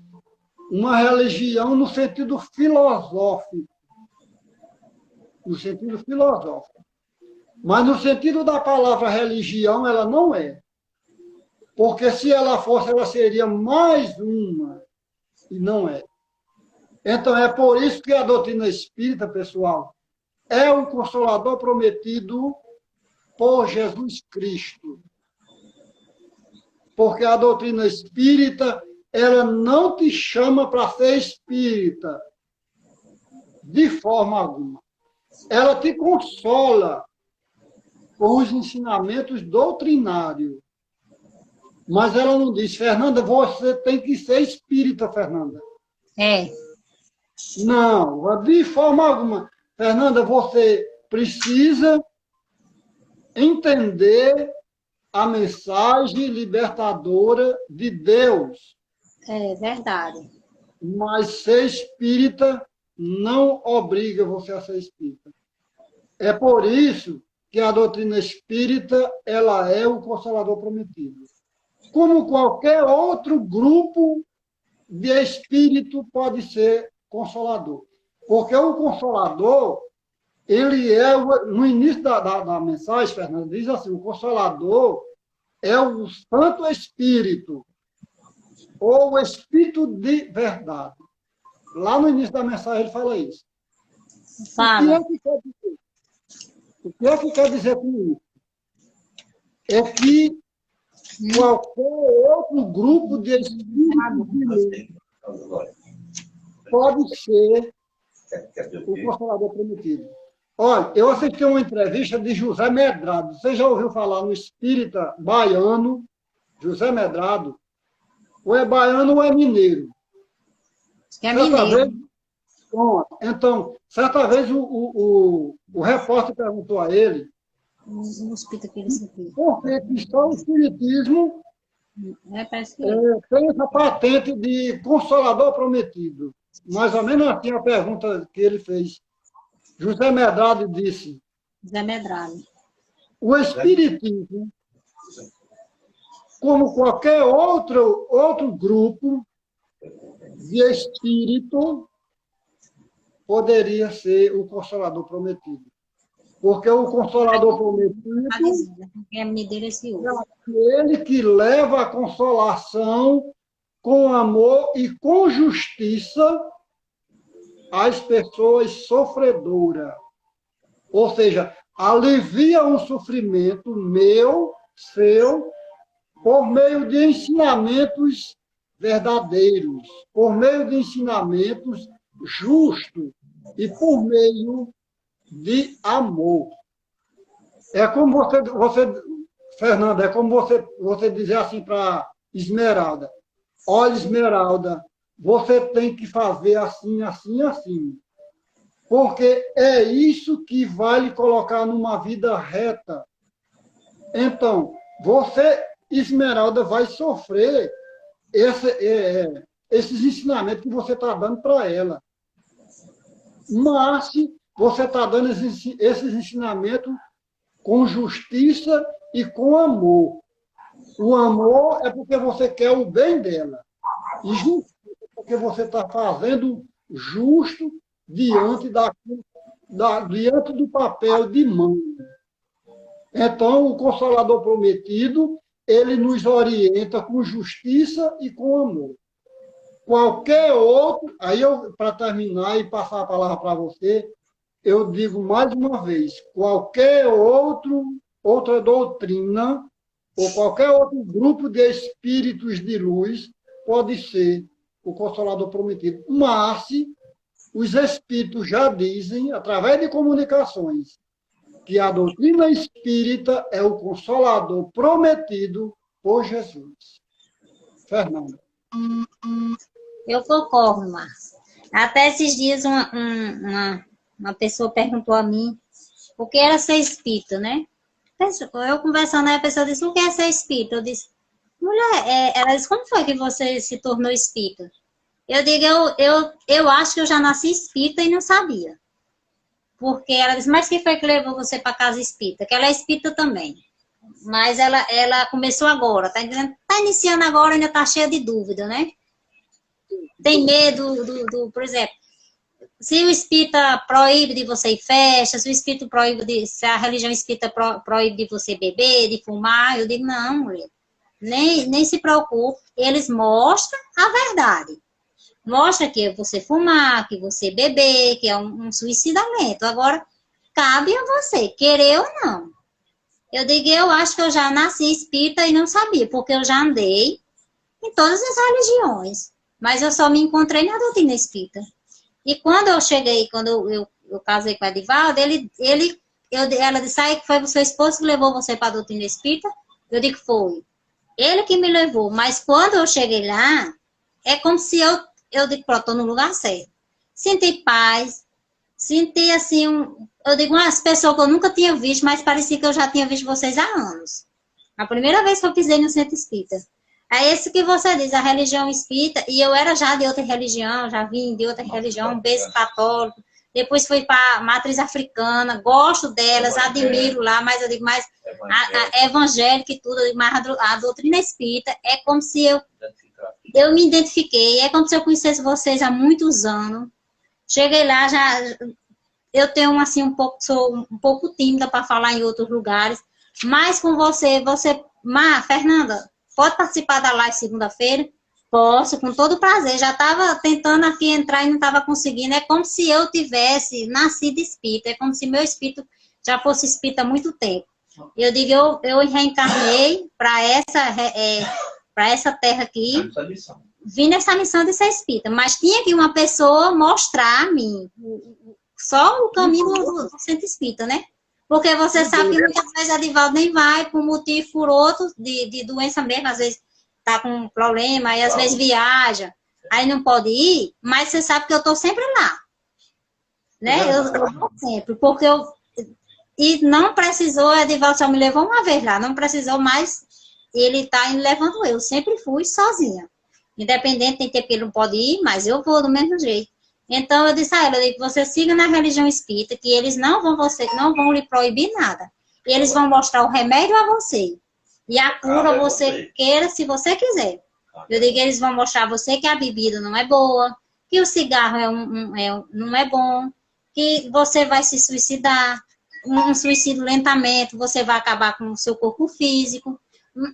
religião no sentido filosófico. No sentido filosófico. Mas no sentido da palavra religião, ela não é. Porque se ela fosse, ela seria mais uma. E não é. Então, é por isso que a doutrina espírita, pessoal, é o Consolador prometido por Jesus Cristo. Porque a doutrina espírita, ela não te chama para ser espírita, de forma alguma. Ela te consola com os ensinamentos doutrinários. Mas ela não diz, Fernanda, você tem que ser espírita, Fernanda. É. Não, de forma alguma. Fernanda, você precisa entender a mensagem libertadora de Deus. É verdade. Mas ser espírita não obriga você a ser espírita. É por isso que a doutrina espírita, ela é o Consolador prometido. Como qualquer outro grupo de espírito pode ser consolador. Porque o Consolador, ele é, no início da mensagem, Fernando, diz assim, o Consolador é o Santo Espírito, ou o Espírito de verdade. Lá no início da mensagem ele fala isso. Fala. O que é que quer dizer com isso? É que qualquer outro grupo de espíritos de luz pode ser o Consolador prometido. Olha, eu assisti uma entrevista de José Medrado. Você já ouviu falar no espírita baiano, José Medrado? Ou é baiano ou é mineiro? É mineiro. Então, certa vez o repórter perguntou a ele por que só o espiritismo tem essa patente de Consolador prometido. Mais ou menos assim a pergunta que ele fez. José Medrado disse, José Medrado. O espiritismo, como qualquer outro grupo de espírito, poderia ser o Consolador prometido. Porque o Consolador prometido é aquele que leva a consolação com amor e com justiça às pessoas sofredoras. Ou seja, alivia um sofrimento meu, seu, por meio de ensinamentos verdadeiros, por meio de ensinamentos justos e por meio de amor. É como você Fernanda, é como você dizer assim para Esmeralda, olha, Esmeralda, você tem que fazer assim, assim, assim. Porque é isso que vai lhe colocar numa vida reta. Então, você, Esmeralda, vai sofrer esses ensinamentos que você está dando para ela. Mas você está dando esses ensinamentos com justiça e com amor. O amor é porque você quer o bem dela. E justiça é porque você está fazendo justo diante do papel de mãe. Então, o Consolador prometido, ele nos orienta com justiça e com amor. Qualquer outro, aí para terminar e passar a palavra para você, eu digo mais uma vez, qualquer outra doutrina ou qualquer outro grupo de espíritos de luz pode ser o Consolador prometido. Mas os espíritos já dizem, através de comunicações, que a doutrina espírita é o Consolador prometido por Jesus. Fernanda. Eu concordo, Márcia. Até esses dias uma pessoa perguntou a mim o que era ser espírita, né? Eu conversando, aí a pessoa disse, o que é ser espírita? Eu disse, mulher, ela disse, como foi que você se tornou espírita? Eu digo, eu acho que eu já nasci espírita e não sabia. Porque ela disse, mas quem foi que levou você para casa espírita? Que ela é espírita também. Mas ela começou agora, tá iniciando agora, ainda tá cheia de dúvida, né? Tem medo por exemplo, se o espírita proíbe de você ir festa, se a religião espírita proíbe de você beber, de fumar, eu digo, não, mulher, nem se preocupe, eles mostram a verdade. Mostra que você fumar, que você beber, que é um suicidamento. Agora, cabe a você, querer ou não. Eu digo, eu acho que eu já nasci espírita e não sabia, porque eu já andei em todas as religiões, mas eu só me encontrei na doutrina espírita. E quando eu cheguei, quando eu casei com o Edivaldo, ela disse, aí que foi o seu esposo que levou você para a doutrina espírita? Eu digo, foi. Ele que me levou, mas quando eu cheguei lá, é como se eu digo, pronto, estou no lugar certo. Senti paz, senti assim, eu digo, umas pessoas que eu nunca tinha visto, mas parecia que eu já tinha visto vocês há anos. A primeira vez que eu pisei no centro espírita. É esse que você diz, a religião espírita, e eu era já de outra religião, já vim de outra religião, um berço católico, depois fui para a matriz africana, gosto delas, admiro lá, mas eu digo, mas a evangélica e tudo, mas a doutrina espírita é como se eu me identifiquei, é como se eu conhecesse vocês há muitos anos. Cheguei lá, já eu tenho assim sou um pouco tímida para falar em outros lugares, mas com você, Fernanda, pode participar da live segunda-feira? Posso, com todo prazer. Já estava tentando aqui entrar e não estava conseguindo. É como se eu tivesse nascido espírita. É como se meu espírito já fosse espírita há muito tempo. Eu digo, eu reencarnei para essa terra aqui. Vim nessa missão de ser espírita. Mas tinha que uma pessoa mostrar a mim só o caminho do centro espírita, né? Porque você sabe que muitas vezes a Edivaldo nem vai por um motivo por outro, de doença mesmo, às vezes tá com um problema, aí às vezes viaja, aí não pode ir, mas você sabe que eu tô sempre lá. Né? Eu vou sempre, porque e não precisou, a Edivaldo só me levou uma vez lá, não precisou mais, ele tá indo levando eu sempre fui sozinha. Independente, tem tempo que ele não pode ir, mas eu vou do mesmo jeito. Então, eu disse a ela, você siga na religião espírita, que eles não vão lhe proibir nada. Eles vão mostrar o remédio a você. E a cura você queira, se você quiser. Eu digo, eles vão mostrar a você que a bebida não é boa, que o cigarro não é bom, que você vai se suicidar, um suicídio lentamente, você vai acabar com o seu corpo físico.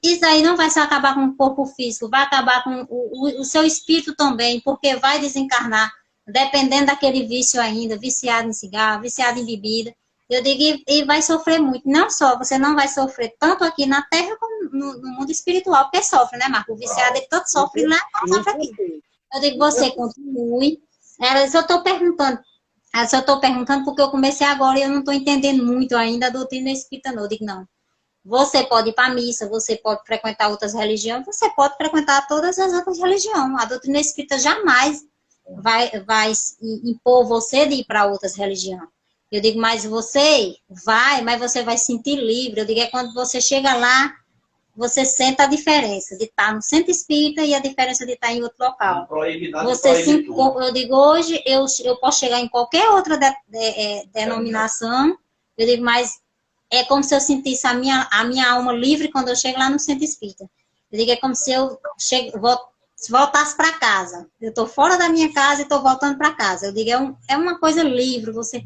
Isso aí não vai só acabar com o corpo físico, vai acabar com o seu espírito também, porque vai desencarnar, dependendo daquele vício ainda, viciado em cigarro, viciado em bebida. Eu digo, e vai sofrer muito. Não só, você não vai sofrer tanto aqui na Terra como no mundo espiritual, porque sofre, né, Marco? O viciado, ele tanto sofre lá, como sofre aqui. Eu digo, você continue. Ela disse, eu estou perguntando porque eu comecei agora e eu não estou entendendo muito ainda a doutrina espírita, não. Eu digo, não. Você pode ir para a missa, você pode frequentar outras religiões, você pode frequentar todas as outras religiões. A doutrina espírita jamais vai impor você de ir para outras religiões. Eu digo, mas você vai, mas você vai sentir livre. Eu digo, é quando você chega lá, você sente a diferença de estar no centro espírita e a diferença de estar em outro local. Eu digo, hoje eu posso chegar em qualquer outra denominação, eu digo, mas é como se eu sentisse a minha alma livre quando eu chego lá no centro espírita. Eu digo, é como se eu voltasse para casa. Eu estou fora da minha casa e estou voltando para casa. Eu digo, é uma coisa livre, você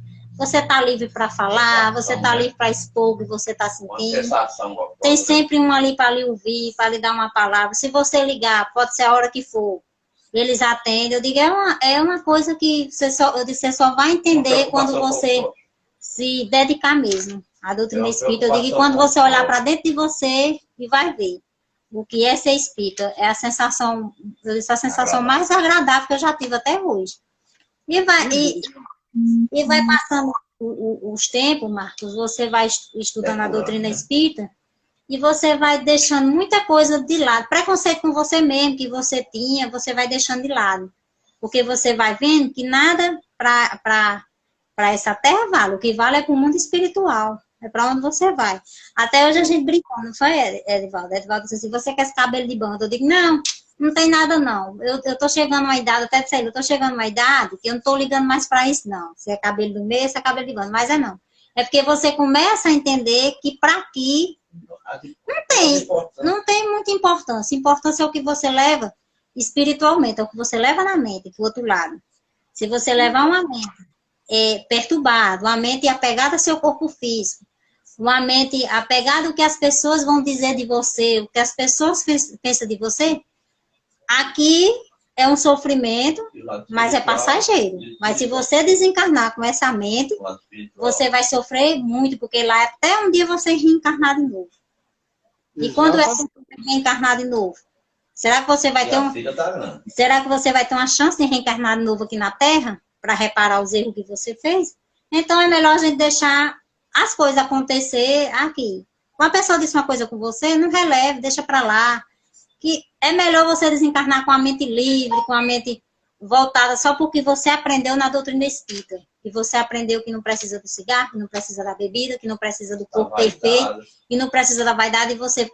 está livre para falar, você está livre para expor o que você está sentindo. Tem sempre um ali para lhe ouvir, para lhe dar uma palavra. Se você ligar, pode ser a hora que for, eles atendem. Eu digo, é uma coisa que você só vai entender quando você se dedicar mesmo à doutrina espírita. Eu digo, e quando você olhar para dentro de você, e vai ver o que é ser espírita. É a sensação mais agradável que eu já tive até hoje. E vai passando os tempos, Marcos, você vai estudando a doutrina espírita e você vai deixando muita coisa de lado. Preconceito com você mesmo que você tinha, você vai deixando de lado. Porque você vai vendo que nada para essa terra vale. O que vale é para o mundo espiritual. É para onde você vai. Até hoje a gente brincou, não foi, Edivaldo? Edivaldo disse assim, você quer esse cabelo de banda? Eu digo, não tem nada não. Eu tô chegando a uma idade, até disse, eu tô chegando a uma idade que eu não tô ligando mais para isso não. Se é cabelo do meio, se é cabelo de banda, mas não. É porque você começa a entender que para aqui não tem muita importância. Importância é o que você leva espiritualmente, é o que você leva na mente, do outro lado. Se você levar uma mente perturbada, uma mente apegada ao seu corpo físico, uma mente apegada ao que as pessoas vão dizer de você, o que as pessoas pensam de você, aqui é um sofrimento, E o lado mas é espiritual, passageiro. Mas se você desencarnar com essa mente, o lado espiritual. você vai sofrer muito, porque lá até um dia você reencarnar de novo. E quando é que você vai reencarnar de novo? Será que você vai E ter a filha tá grande. Será que você vai ter uma chance de reencarnar de novo aqui na Terra para reparar os erros que você fez? Então é melhor a gente deixar as coisas acontecer aqui. Uma pessoa disse uma coisa com você, não releve, deixa para lá. Que é melhor você desencarnar com a mente livre, com a mente voltada só porque você aprendeu na doutrina espírita. Que você aprendeu que não precisa do cigarro, que não precisa da bebida, que não precisa do corpo perfeito, que não precisa da vaidade, e você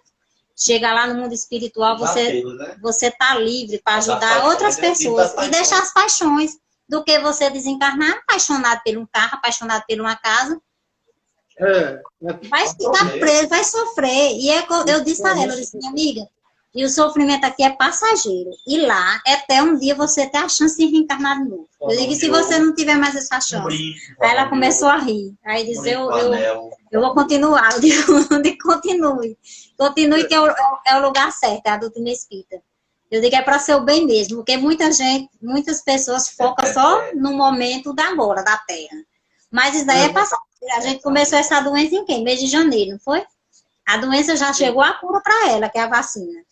chega lá no mundo espiritual, você tá livre para ajudar outras pessoas e deixar as paixões do que você desencarnar apaixonado por um carro, apaixonado por uma casa. Vai ficar preso, vai sofrer. E eu disse a ela, eu disse, minha amiga, e o sofrimento aqui é passageiro. E lá, até um dia você ter a chance de reencarnar de novo. Eu digo, se você não tiver mais essa chance? Aí ela começou a rir. Aí diz, eu vou continuar. Eu digo, continue. Continue que é o lugar certo, é a doutrina espírita. Eu digo, é para ser o bem mesmo, porque muitas pessoas focam só no momento da agora, da Terra. Mas isso daí é passageiro. A gente começou essa doença em quem? Mês de janeiro, não foi? A doença já chegou a cura para ela, que é a vacina.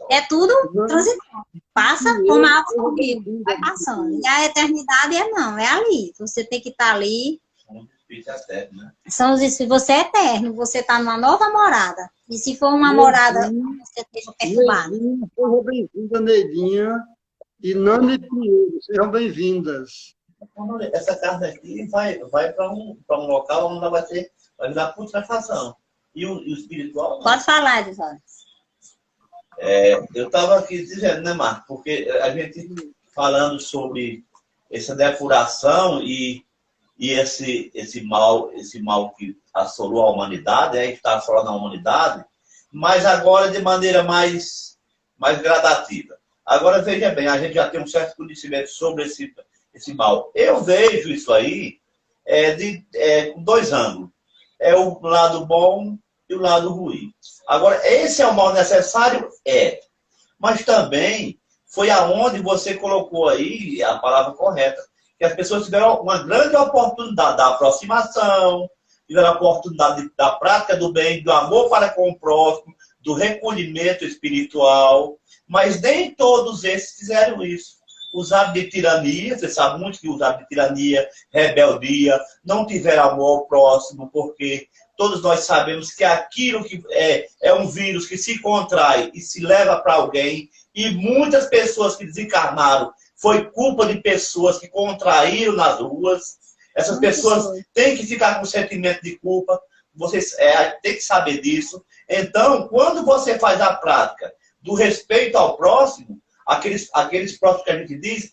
É tudo transitório. Passa como a água do rio, vai passando. E a eternidade é ali. Você tem que estar ali. São os espíritos, você é eterno, você está numa nova morada. E se for uma morada, você esteja perturbado. Sejam bem-vindas, Neidinha e Nani Pinheiro. Sejam bem-vindas. Essa carne aqui vai para um local onde ela vai dar putrefação. E o espiritual... Não. Pode falar, Edivaldo. Eu estava aqui dizendo, né, Marco? Porque a gente falando sobre essa depuração e esse mal que assolou a humanidade, que está assolando a humanidade, mas agora de maneira mais gradativa. Agora, veja bem, a gente já tem um certo conhecimento sobre esse mal. Eu vejo isso aí com dois ângulos. É o lado bom e o lado ruim. Agora, esse é o mal necessário? Mas também foi aonde você colocou aí a palavra correta, que as pessoas tiveram uma grande oportunidade da aproximação, tiveram a oportunidade da prática do bem, do amor para com o próximo, do recolhimento espiritual, mas nem todos esses fizeram isso. Usaram de tirania, você sabe muito que usaram de tirania, rebeldia, não tiveram amor ao próximo, porque todos nós sabemos que aquilo que é um vírus que se contrai e se leva para alguém, e muitas pessoas que desencarnaram foi culpa de pessoas que contraíram nas ruas. Essas pessoas têm que ficar com sentimento de culpa, vocês têm que saber disso. Então, quando você faz a prática do respeito ao próximo, aqueles próximos que a gente diz,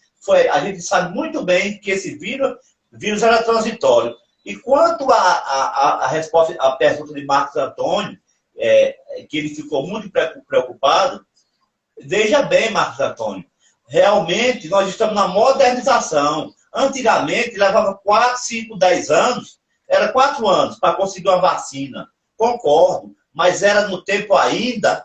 a gente sabe muito bem que esse vírus era transitório. E quanto à resposta, à pergunta de Marcos Antônio, que ele ficou muito preocupado, veja bem, Marcos Antônio, realmente nós estamos na modernização. Antigamente levava 4, 5, 10 anos, era 4 anos para conseguir uma vacina. Concordo, mas era no tempo ainda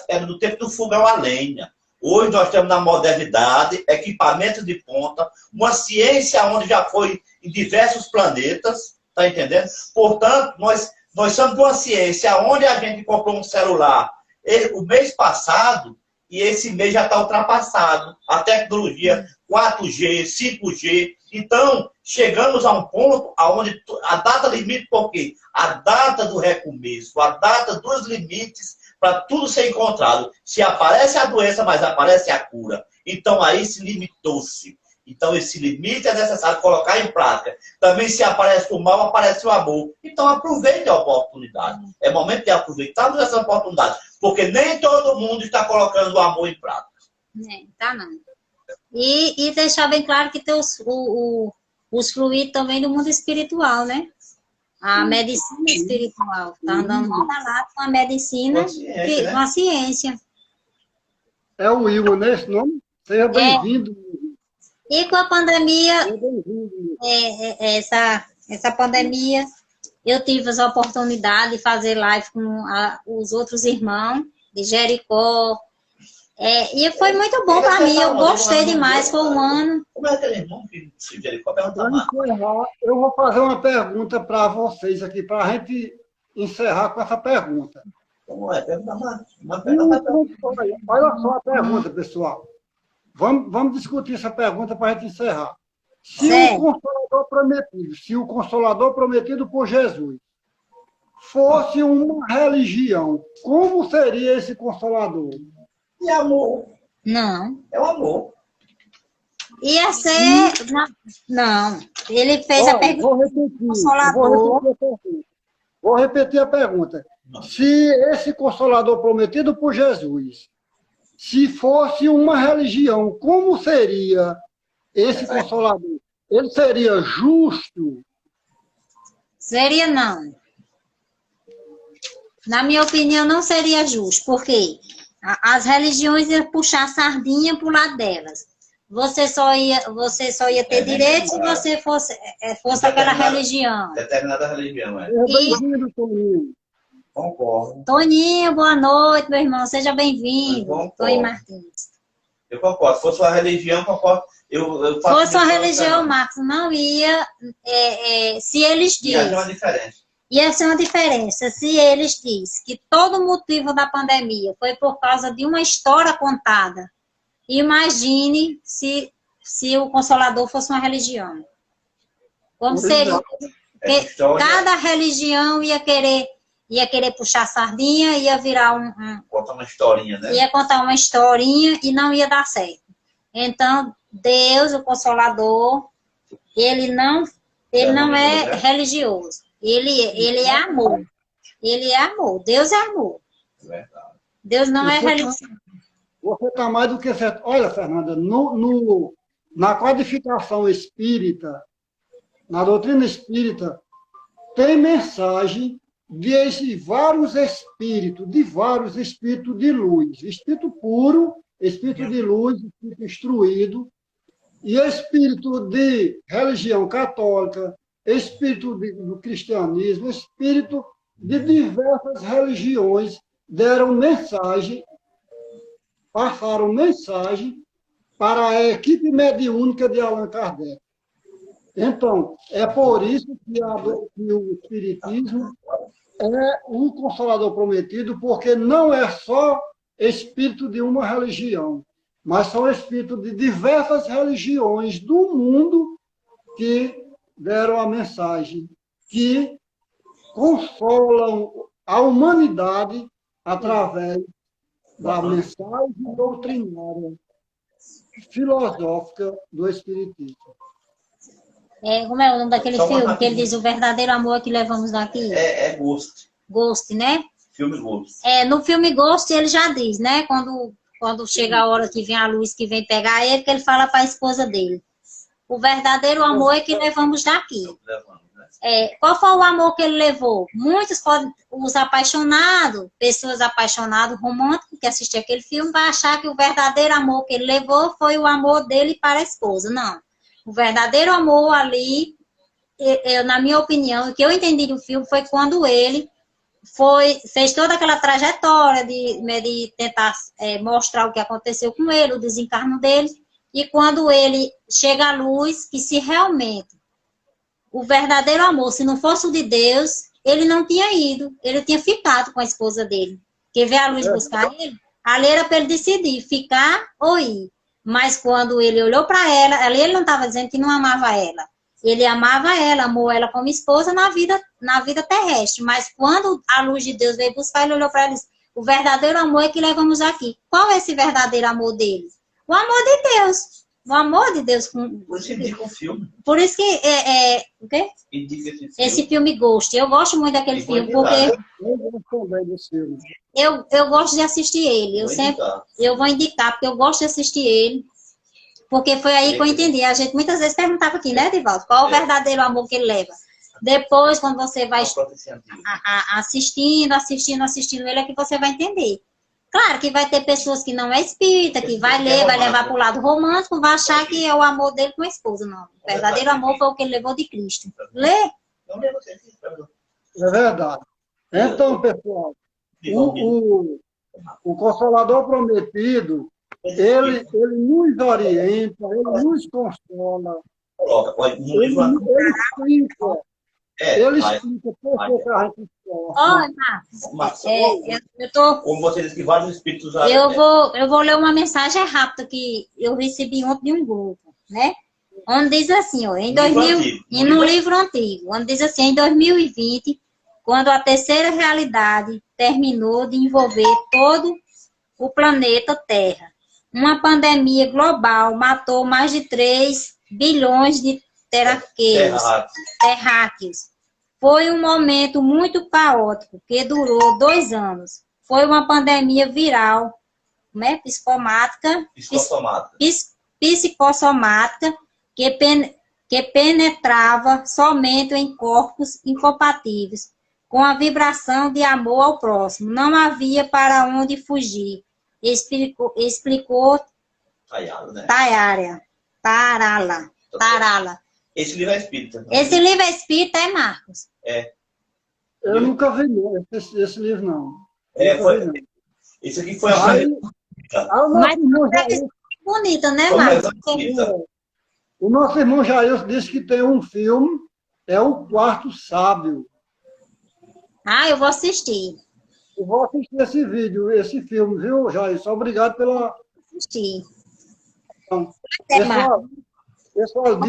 era no tempo do fogão a lenha. Hoje nós estamos na modernidade, equipamentos de ponta, uma ciência onde já foi em diversos planetas, tá entendendo? Portanto, nós somos de uma ciência onde a gente comprou um celular o mês passado e esse mês já está ultrapassado. A tecnologia 4G, 5G. Então, chegamos a um ponto onde a data limite, por quê? A data do recomeço, a data dos limites para tudo ser encontrado. Se aparece a doença, mas aparece a cura. Então, aí se limitou-se. Então, esse limite é necessário colocar em prática. Também, se aparece o mal, aparece o amor. Então, aproveite a oportunidade. É momento de aproveitarmos essa oportunidade. Porque nem todo mundo está colocando o amor em prática. Tá não. E deixar bem claro que tem os fluidos também do mundo espiritual, né? A medicina espiritual. Está andando lado a lado com a medicina, com a ciência. É o Wilma, né? Esse nome? Seja bem-vindo. E com a pandemia, essa pandemia, eu tive a oportunidade de fazer live com os outros irmãos de Jericó, E foi muito bom para mim, eu gostei demais, foi um ano. Como é aquele irmão que se dedicou a perguntar Para mais? encerrar, eu vou fazer uma pergunta para vocês aqui, para a gente encerrar com essa pergunta. Como é? Pergunta mais. Uma E pergunta olha só a pergunta, pessoal. Vamos discutir essa pergunta para a gente encerrar. Se o Consolador prometido por Jesus fosse uma religião, como seria esse Consolador? E amor. Não. É o amor. Ia ser... Não. Ele fez a pergunta do Consolador. Vou repetir a pergunta. Se esse Consolador prometido por Jesus, se fosse uma religião, como seria esse Consolador? Ele seria justo? Seria não. Na minha opinião, não seria justo, porque as religiões iam puxar a sardinha para o lado delas. Você só ia ter direito se você fosse aquela religião. Determinada religião, é. Bem-vindo, Toninho. Concordo. Toninho, boa noite, meu irmão. Seja bem-vindo. Toninho Martins. Eu concordo. Se fosse uma religião, concordo. Fosse uma religião, Marcos, não ia... se eles dizem... Ia ter uma diferença. Ia ser uma diferença. Se eles dizem que todo o motivo da pandemia foi por causa de uma história contada, imagine se o Consolador fosse uma religião. Como seria? Cada religião ia querer puxar a sardinha, ia virar contar uma historinha, né? Ia contar uma historinha e não ia dar certo. Então, Deus, o Consolador, ele não é religioso. Ele é amor. Ele é amor. Deus é amor. Verdade. Deus não é religioso. Você está mais do que certo. Olha, Fernanda, na codificação espírita, na doutrina espírita, tem mensagem de vários espíritos de luz. Espírito puro, espírito de luz, espírito instruído, e espírito de religião católica, espírito do cristianismo, espírito de diversas religiões deram mensagem, passaram mensagem para a equipe mediúnica de Allan Kardec. Então, é por isso que o Espiritismo é um Consolador prometido, porque não é só espírito de uma religião, mas são espíritos de diversas religiões do mundo que deram a mensagem, que consolam a humanidade através da mensagem doutrinária filosófica do Espiritismo. Como é o nome daquele filme que ele diz o verdadeiro amor que levamos daqui? É Ghost. Ghost, né? Filme Ghost. No filme Ghost ele já diz, né? Quando chega a hora que vem a luz que vem pegar ele, que ele fala para a esposa dele. O verdadeiro amor é que levamos daqui. Qual foi o amor que ele levou? Muitos podem, os apaixonados, pessoas apaixonadas, românticos, que assistem aquele filme, vai achar que o verdadeiro amor que ele levou foi o amor dele para a esposa. Não. O verdadeiro amor ali, na minha opinião, o que eu entendi do filme foi quando ele fez toda aquela trajetória de tentar mostrar o que aconteceu com ele, o desencarno dele, e quando ele chega à luz, que se realmente o verdadeiro amor, se não fosse o de Deus, ele não tinha ido, ele tinha ficado com a esposa dele. Porque veio a luz buscar ele, ali era para ele decidir, ficar ou ir. Mas quando ele olhou para ela, ali ele não estava dizendo que não amava ela. Ele amava ela, amou ela como esposa na vida terrestre. Mas quando a luz de Deus veio buscar, ele olhou para ela e disse, o verdadeiro amor é que levamos aqui. Qual é esse verdadeiro amor dele? O amor de Deus. O amor de Deus. Por isso indica o filme. Por isso que... o quê? Indica esse filme Ghost. Eu gosto muito daquele filme, porque... Eu gosto de assistir ele. Eu vou indicar, porque eu gosto de assistir ele. Porque foi aí que eu entendi. A gente muitas vezes perguntava aqui, né, Divaldo? Qual o verdadeiro amor que ele leva? Depois, quando você vai assistindo ele, é que você vai entender. Claro que vai ter pessoas que não é espírita, que vai ler, vai levar para o lado romântico, vai achar que é o amor dele com a esposa. Não. O verdadeiro amor foi o que ele levou de Cristo. Lê? É verdade. Então, pessoal, O Consolador prometido, ele nos orienta, ele nos consola, Coloca, pode, no ele, livro, ele explica, ele mas, explica por que a gente sofre. Olha, Marcos, eu tô, como você disse que vários espíritos já... eu vou ler uma mensagem rápida que eu recebi ontem de um grupo, né? Onde diz assim, ó, no livro antigo, onde diz assim, em 2020, quando a terceira realidade terminou de envolver todo o planeta Terra, uma pandemia global matou mais de 3 bilhões de terráqueos. Foi um momento muito caótico, que durou 2 anos. Foi uma pandemia viral, né, psicossomática, que penetrava somente em corpos incompatíveis, com a vibração de amor ao próximo. Não havia para onde fugir, explicou Tarala. Esse livro é espírita. Esse livro é espírita, é, Marcos? É. Eu nunca vi esse livro, não. Esse aqui foi Mas é bonita, né, Marcos? O nosso irmão Jair disse que tem um filme, é O Quarto Sábio. Ah, eu vou assistir. Eu vou assistir esse filme, viu, Jair? Obrigado pela... Assistir. Então, pessoal,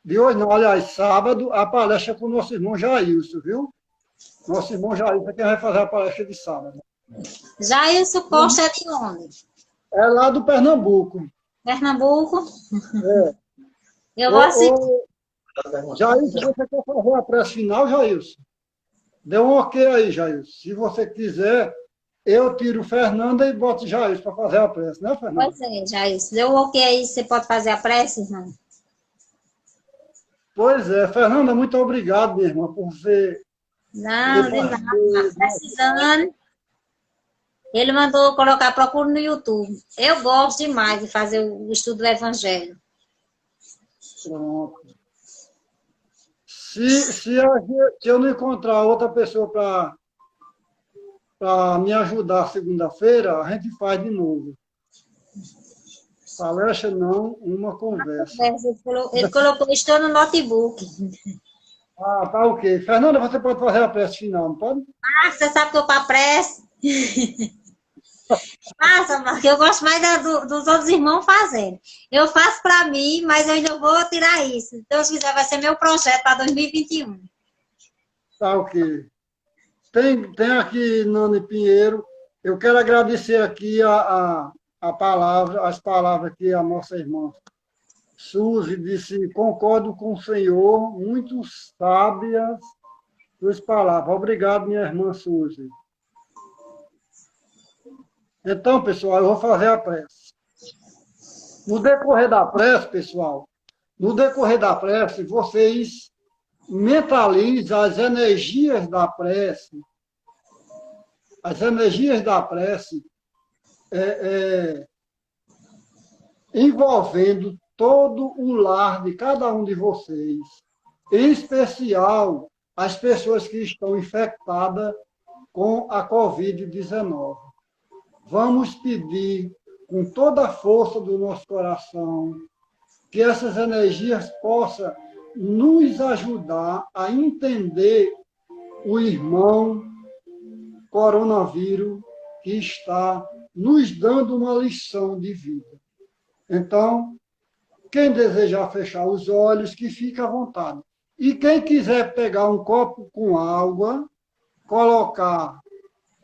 de hoje não, aliás, sábado, a palestra com o nosso irmão Jailson, viu? Nosso irmão Jailson quem vai fazer a palestra de sábado. Jailson Costa é de onde? É lá do Pernambuco. Pernambuco? É. Eu vou assistir. Jailson, você quer fazer a prece final, Jailson? Dê um ok aí, Jailson. Se você quiser, eu tiro Fernanda e boto Jailson para fazer a prece, né, Fernanda? Pois é, Jailson. Dê um ok aí, você pode fazer a prece, irmão? Pois é, Fernanda, muito obrigado, minha irmã, por você... Não, de nada. Precisando. Ele mandou colocar, procura no YouTube. Eu gosto demais de fazer o estudo do Evangelho. Pronto. Se eu não encontrar outra pessoa para me ajudar segunda-feira, a gente faz de novo. Palestra não, uma conversa. Ele colocou, estou no notebook. Ah, tá ok. Fernanda, você pode fazer a prece final, não pode? Ah, você sabe que eu para prece. Faça, Marcos, eu gosto mais dos outros irmãos fazendo. Eu faço para mim, mas eu ainda vou tirar isso. Se Deus quiser, vai ser meu projeto para 2021. Tá ok. Tem aqui, Nani Pinheiro, eu quero agradecer aqui as palavras que a nossa irmã Suzy disse, concordo com o Senhor, muito sábias suas palavras. Obrigado, minha irmã Suzy. Então, pessoal, eu vou fazer a prece. No decorrer da prece, pessoal, vocês mentalizam as energias da prece. As energias da prece envolvendo todo o lar de cada um de vocês, em especial as pessoas que estão infectadas com a Covid-19. Vamos pedir, com toda a força do nosso coração, que essas energias possam nos ajudar a entender o irmão coronavírus que está nos dando uma lição de vida. Então, quem desejar fechar os olhos, que fique à vontade. E quem quiser pegar um copo com água, colocar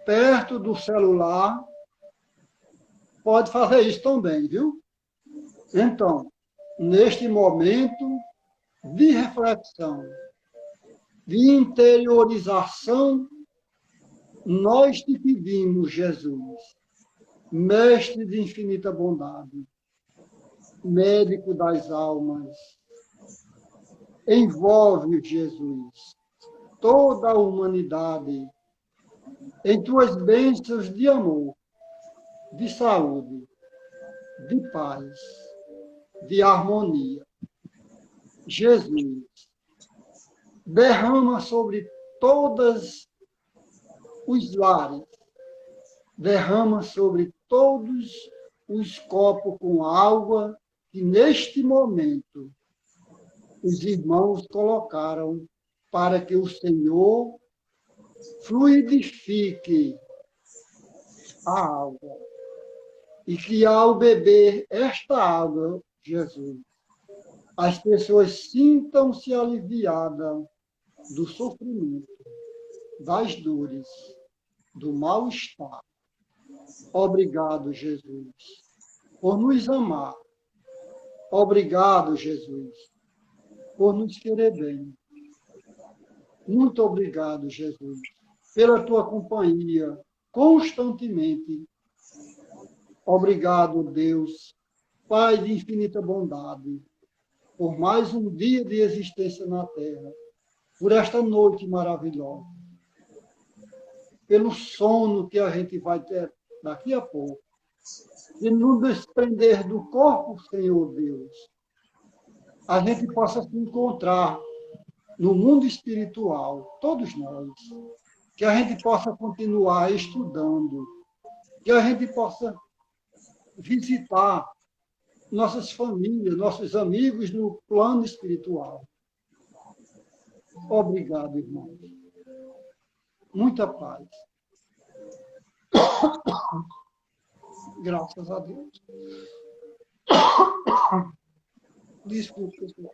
perto do celular, pode fazer isso também, viu? Então, neste momento de reflexão, de interiorização, nós te pedimos, Jesus, mestre de infinita bondade, médico das almas, envolve, Jesus, toda a humanidade em tuas bênçãos de amor, de saúde, de paz, de harmonia. Jesus, derrama sobre todos os lares derrama sobre todos os copos com água que neste momento os irmãos colocaram para que o Senhor fluidifique a água. E que ao beber esta água, Jesus, as pessoas sintam-se aliviadas do sofrimento, das dores, do mal-estar. Obrigado, Jesus, por nos amar. Obrigado, Jesus, por nos querer bem. Muito obrigado, Jesus, pela tua companhia constantemente. Obrigado, Deus, Pai de infinita bondade, por mais um dia de existência na Terra, por esta noite maravilhosa, pelo sono que a gente vai ter daqui a pouco, de nos desprender do corpo, Senhor Deus, a gente possa se encontrar no mundo espiritual, todos nós, que a gente possa continuar estudando, que a gente possa visitar nossas famílias, nossos amigos no plano espiritual. Obrigado, irmãos. Muita paz. Graças a Deus. Desculpe, pessoal.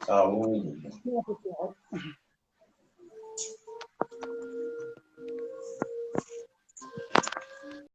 Saúde. Pessoal.